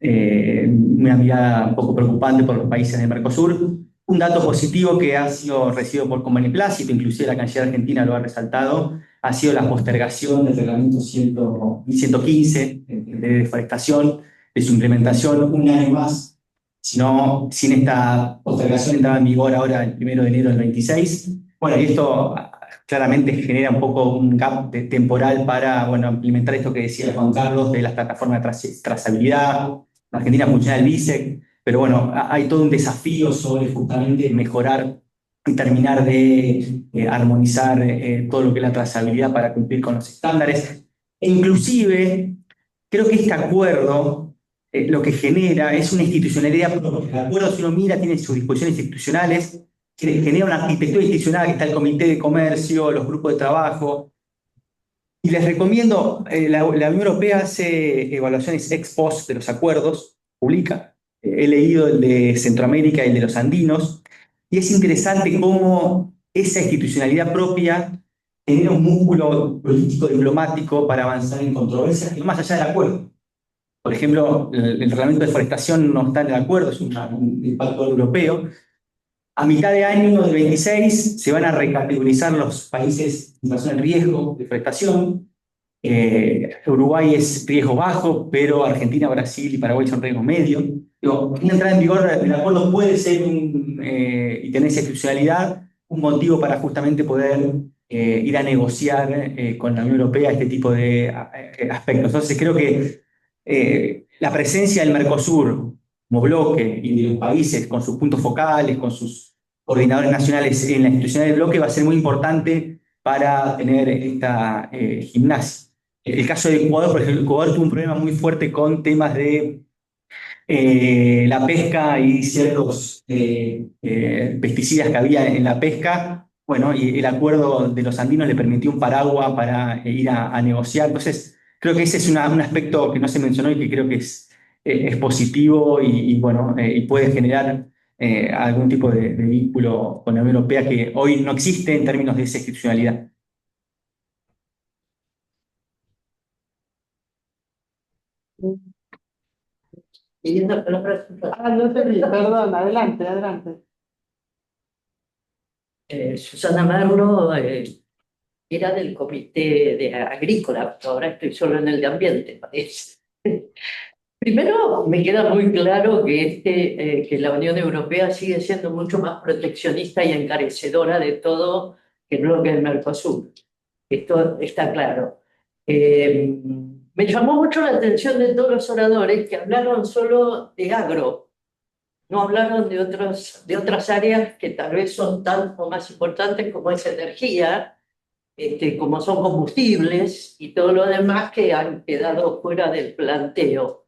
una mirada un poco preocupante por los países de Mercosur. Un dato positivo que ha sido recibido con beneplácito, inclusive la canciller argentina lo ha resaltado, ha sido la postergación del reglamento 115 de deforestación, de su implementación un año más. Sino, sin esta postergación entraba en vigor ahora el 1 de enero del 26. Bueno, y esto claramente genera un poco un gap temporal para, implementar esto que decía Juan Carlos de las plataformas de trazabilidad. En Argentina funciona el BISEC, pero bueno, hay todo un desafío sobre justamente mejorar y terminar de armonizar todo lo que es la trazabilidad para cumplir con los estándares. E inclusive, creo que este acuerdo lo que genera es una institucionalidad propia. El acuerdo, si uno mira, tiene sus disposiciones institucionales, genera una arquitectura institucional que está el Comité de Comercio, los grupos de trabajo. Y les recomiendo, la Unión Europea hace evaluaciones ex post de los acuerdos, publica. He leído el de Centroamérica y el de los andinos, y es interesante cómo esa institucionalidad propia genera un músculo político diplomático para avanzar en controversias que más allá del acuerdo. Por ejemplo, el reglamento de deforestación no está en el acuerdo, es un impacto europeo. A mitad de año del 26 se van a recategorizar los países en relación al riesgo de deforestación. Uruguay es riesgo bajo, pero Argentina, Brasil y Paraguay son riesgo medio. Digo, una entrada en vigor del acuerdo puede ser, y tener esa institucionalidad, un motivo para justamente poder ir a negociar con la Unión Europea este tipo de aspectos. Entonces creo que la presencia del Mercosur como bloque y de los países con sus puntos focales, con sus coordinadores nacionales en la institución del bloque va a ser muy importante para tener esta gimnasia. El caso de Ecuador, por ejemplo, Ecuador tuvo un problema muy fuerte con temas de la pesca y ciertos pesticidas que había en la pesca. Bueno, y el acuerdo de los andinos le permitió un paraguas para ir a negociar. Entonces, creo que ese es un aspecto que no se mencionó y que creo que es positivo y bueno, y puede generar algún tipo de vínculo con la Unión Europea que hoy no existe en términos de esa institucionalidad. No te vi, perdón, adelante, adelante. Susana Merlo era del comité de agrícola, ahora estoy solo en el de ambiente, parece. Primero, me queda muy claro que la Unión Europea sigue siendo mucho más proteccionista y encarecedora de todo que no lo que es el Mercosur. Esto está claro. Me llamó mucho la atención de todos los oradores que hablaron solo de agro, no hablaron de otras áreas que tal vez son tanto más importantes como es energía, como son combustibles y todo lo demás que han quedado fuera del planteo.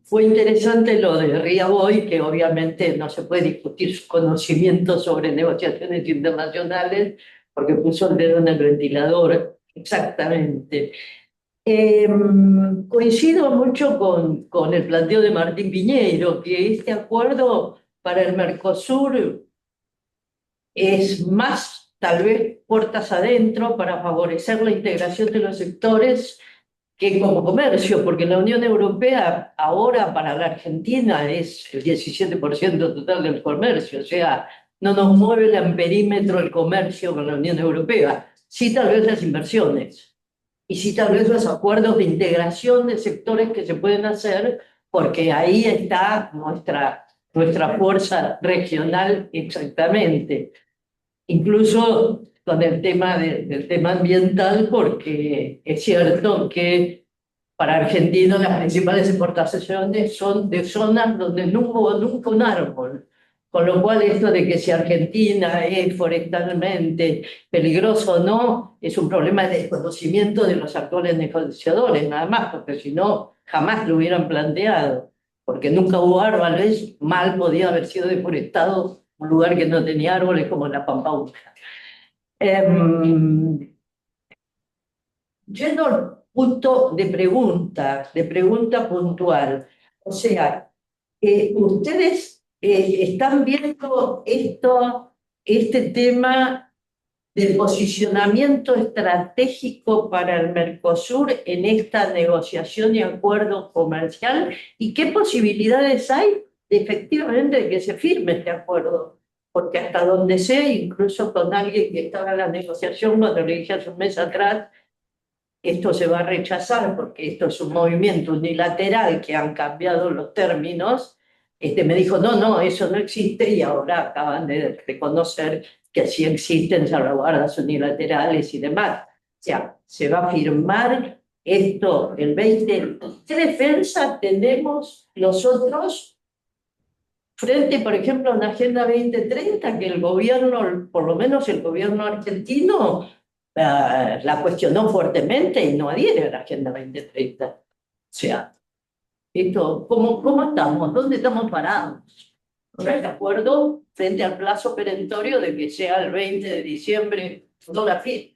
Fue interesante lo de Ria Boy, que obviamente no se puede discutir su conocimiento sobre negociaciones internacionales, porque puso el dedo en el ventilador exactamente. Coincido mucho con el planteo de Martín Piñeiro, que este acuerdo para el Mercosur es más, tal vez, puertas adentro para favorecer la integración de los sectores que como comercio, porque la Unión Europea ahora para la Argentina es el 17% total del comercio, o sea, no nos mueve el amperímetro el comercio con la Unión Europea, sí tal vez las inversiones, y sí tal vez los acuerdos de integración de sectores que se pueden hacer, porque ahí está nuestra fuerza regional exactamente. Incluso con el tema del tema ambiental, porque es cierto que para argentinos las principales exportaciones son de zonas donde no hubo nunca un árbol. Con lo cual esto de que si Argentina es forestalmente peligroso o no, es un problema de desconocimiento de los actuales negociadores, nada más, porque si no, jamás lo hubieran planteado. Porque nunca hubo árboles, mal podía haber sido deforestado un lugar que no tenía árboles como la Pampa Húmeda. Yendo al punto de pregunta puntual, o sea, ustedes están viendo este tema del posicionamiento estratégico para el Mercosur en esta negociación y acuerdo comercial, y qué posibilidades hay efectivamente de que se firme este acuerdo. Porque hasta donde sé, incluso con alguien que estaba en la negociación, cuando le dije hace un mes atrás, esto se va a rechazar porque esto es un movimiento unilateral que han cambiado los términos, me dijo, no, eso no existe, y ahora acaban de reconocer que sí existen salvaguardas unilaterales y demás. O sea, se va a firmar esto el 20. ¿Qué defensa tenemos nosotros frente, por ejemplo, a una Agenda 2030 que el gobierno, por lo menos el gobierno argentino, la cuestionó fuertemente y no adhiere a la Agenda 2030? O sea, ¿cómo estamos? ¿Dónde estamos parados? ¿No es de acuerdo frente al plazo perentorio de que sea el 20 de diciembre, no la fin?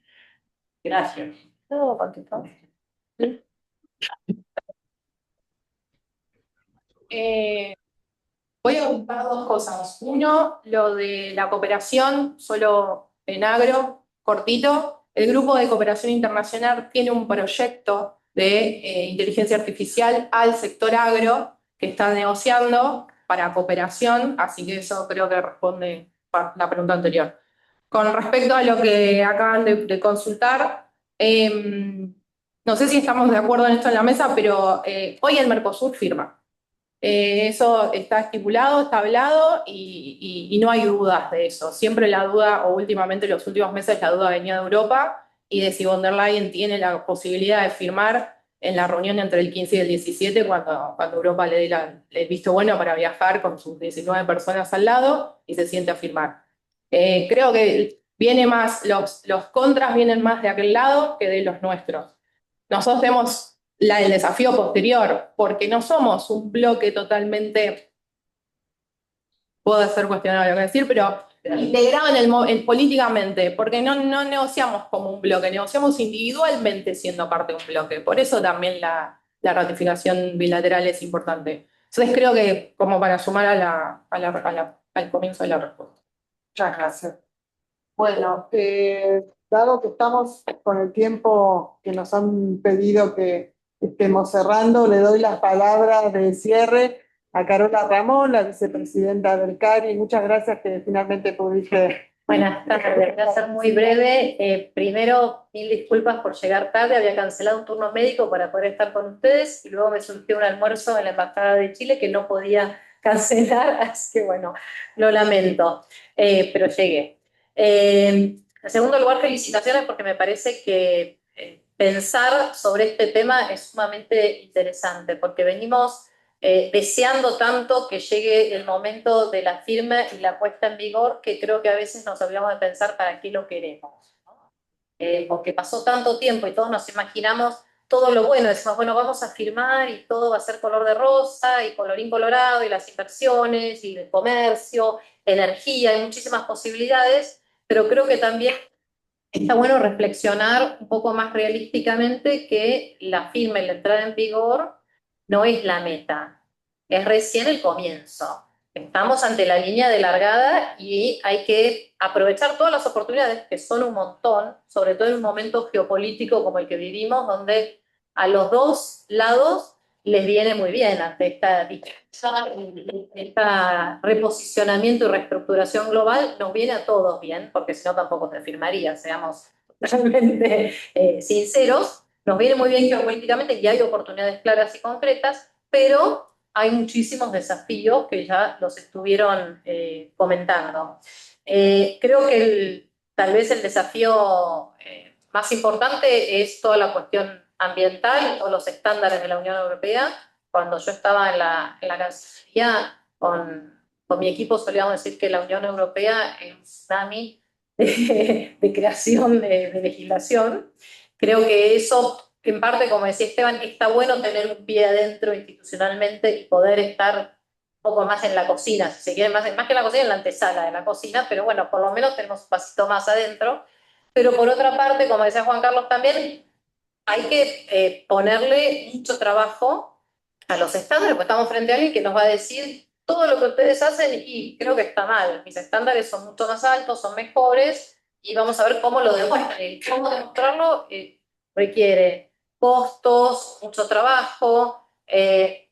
Gracias. Voy a contar dos cosas. Uno, lo de la cooperación, solo en agro, cortito. El Grupo de Cooperación Internacional tiene un proyecto de inteligencia artificial al sector agro que está negociando para cooperación, así que eso creo que responde a la pregunta anterior. Con respecto a lo que acaban de consultar, no sé si estamos de acuerdo en esto en la mesa, pero hoy el Mercosur firma. Eso está estipulado, está hablado y no hay dudas de eso. Siempre la duda, o últimamente los últimos meses, la duda venía de Europa y de si von der Leyen tiene la posibilidad de firmar en la reunión entre el 15 y el 17, cuando Europa le dé el visto bueno para viajar con sus 19 personas al lado y se siente a firmar. Creo que viene más, los contras vienen más de aquel lado que de los nuestros. Nosotros tenemos el desafío posterior, porque no somos un bloque totalmente, puedo ser cuestionable lo que decir, pero integrado políticamente, porque no negociamos como un bloque, negociamos individualmente siendo parte de un bloque. Por eso también la ratificación bilateral es importante. Entonces creo que como para sumar al comienzo de la respuesta. Muchas gracias. Bueno, dado que estamos con el tiempo que nos han pedido que estemos cerrando, le doy las palabras de cierre a Carola Ramón, la vicepresidenta del CARI. Muchas gracias que finalmente pudiste. Buenas tardes, voy a ser muy breve. Primero, mil disculpas por llegar tarde, había cancelado un turno médico para poder estar con ustedes y luego me surgió un almuerzo en la Embajada de Chile que no podía cancelar, así que bueno, lo lamento, pero llegué. En segundo lugar, felicitaciones porque me parece que pensar sobre este tema es sumamente interesante, porque venimos deseando tanto que llegue el momento de la firma y la puesta en vigor, que creo que a veces nos olvidamos de pensar para qué lo queremos, ¿no? Porque pasó tanto tiempo y todos nos imaginamos todo lo bueno, decimos, bueno, vamos a firmar y todo va a ser color de rosa y colorín colorado y las inversiones y el comercio, energía, hay muchísimas posibilidades, pero creo que también está bueno reflexionar un poco más realísticamente que la firma y la entrada en vigor no es la meta, es recién el comienzo. Estamos ante la línea de largada y hay que aprovechar todas las oportunidades, que son un montón, sobre todo en un momento geopolítico como el que vivimos, donde a los dos lados les viene muy bien ante esta reposicionamiento y reestructuración global, nos viene a todos bien, porque si no tampoco se firmaría, seamos realmente sinceros, nos viene muy bien geopolíticamente y hay oportunidades claras y concretas, pero hay muchísimos desafíos que ya los estuvieron comentando. Creo que tal vez el desafío más importante es toda la cuestión ambiental, todos los estándares de la Unión Europea. Cuando yo estaba en la Cancillería, con mi equipo solíamos decir que la Unión Europea es un tsunami de creación de legislación. Creo que eso, en parte, como decía Esteban, está bueno tener un pie adentro institucionalmente y poder estar un poco más en la cocina, si se quiere, más que en la cocina, en la antesala de la cocina, pero bueno, por lo menos tenemos un pasito más adentro. Pero por otra parte, como decía Juan Carlos también, hay que ponerle mucho trabajo a los estándares, porque estamos frente a alguien que nos va a decir todo lo que ustedes hacen y creo que está mal. Mis estándares son mucho más altos, son mejores y vamos a ver cómo lo demuestran. Y cómo demostrarlo requiere costos, mucho trabajo,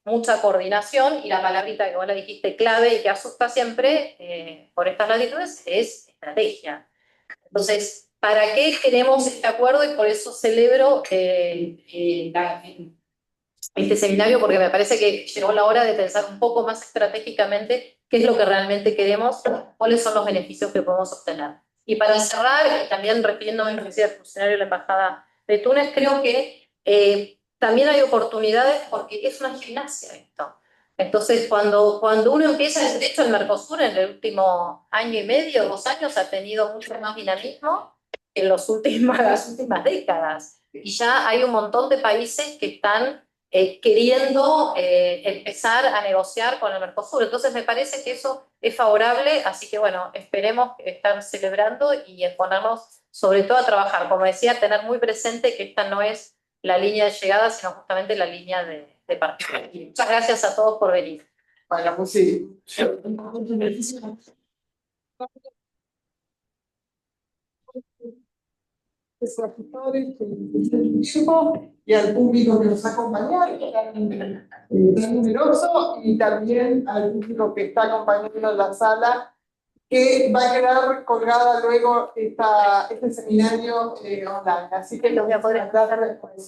mucha coordinación y la palabrita que vos la dijiste clave y que asusta siempre por estas latitudes es estrategia. Entonces, ¿para qué queremos este acuerdo? Y por eso celebro este seminario, porque me parece que llegó la hora de pensar un poco más estratégicamente qué es lo que realmente queremos, cuáles son los beneficios que podemos obtener. Y para cerrar, y también refiriéndome a lo que decía el funcionario de la Embajada de Túnez, creo que también hay oportunidades porque es una gimnasia esto. Entonces, cuando uno empieza, de hecho el Mercosur en el último año y medio, 2 años, ha tenido mucho más dinamismo que en las últimas décadas. Y ya hay un montón de países que están queriendo empezar a negociar con el Mercosur. Entonces me parece que eso es favorable, así que bueno, esperemos estar celebrando y ponernos sobre todo a trabajar. Como decía, tener muy presente que esta no es la línea de llegada, sino justamente la línea de de participar. Muchas gracias a todos por venir. Bueno, pues sí. Y al público que nos ha acompañado, tan numeroso, y también al público que está acompañando en la sala, que va a quedar colgada luego este seminario online. Así que los voy a poder dar después.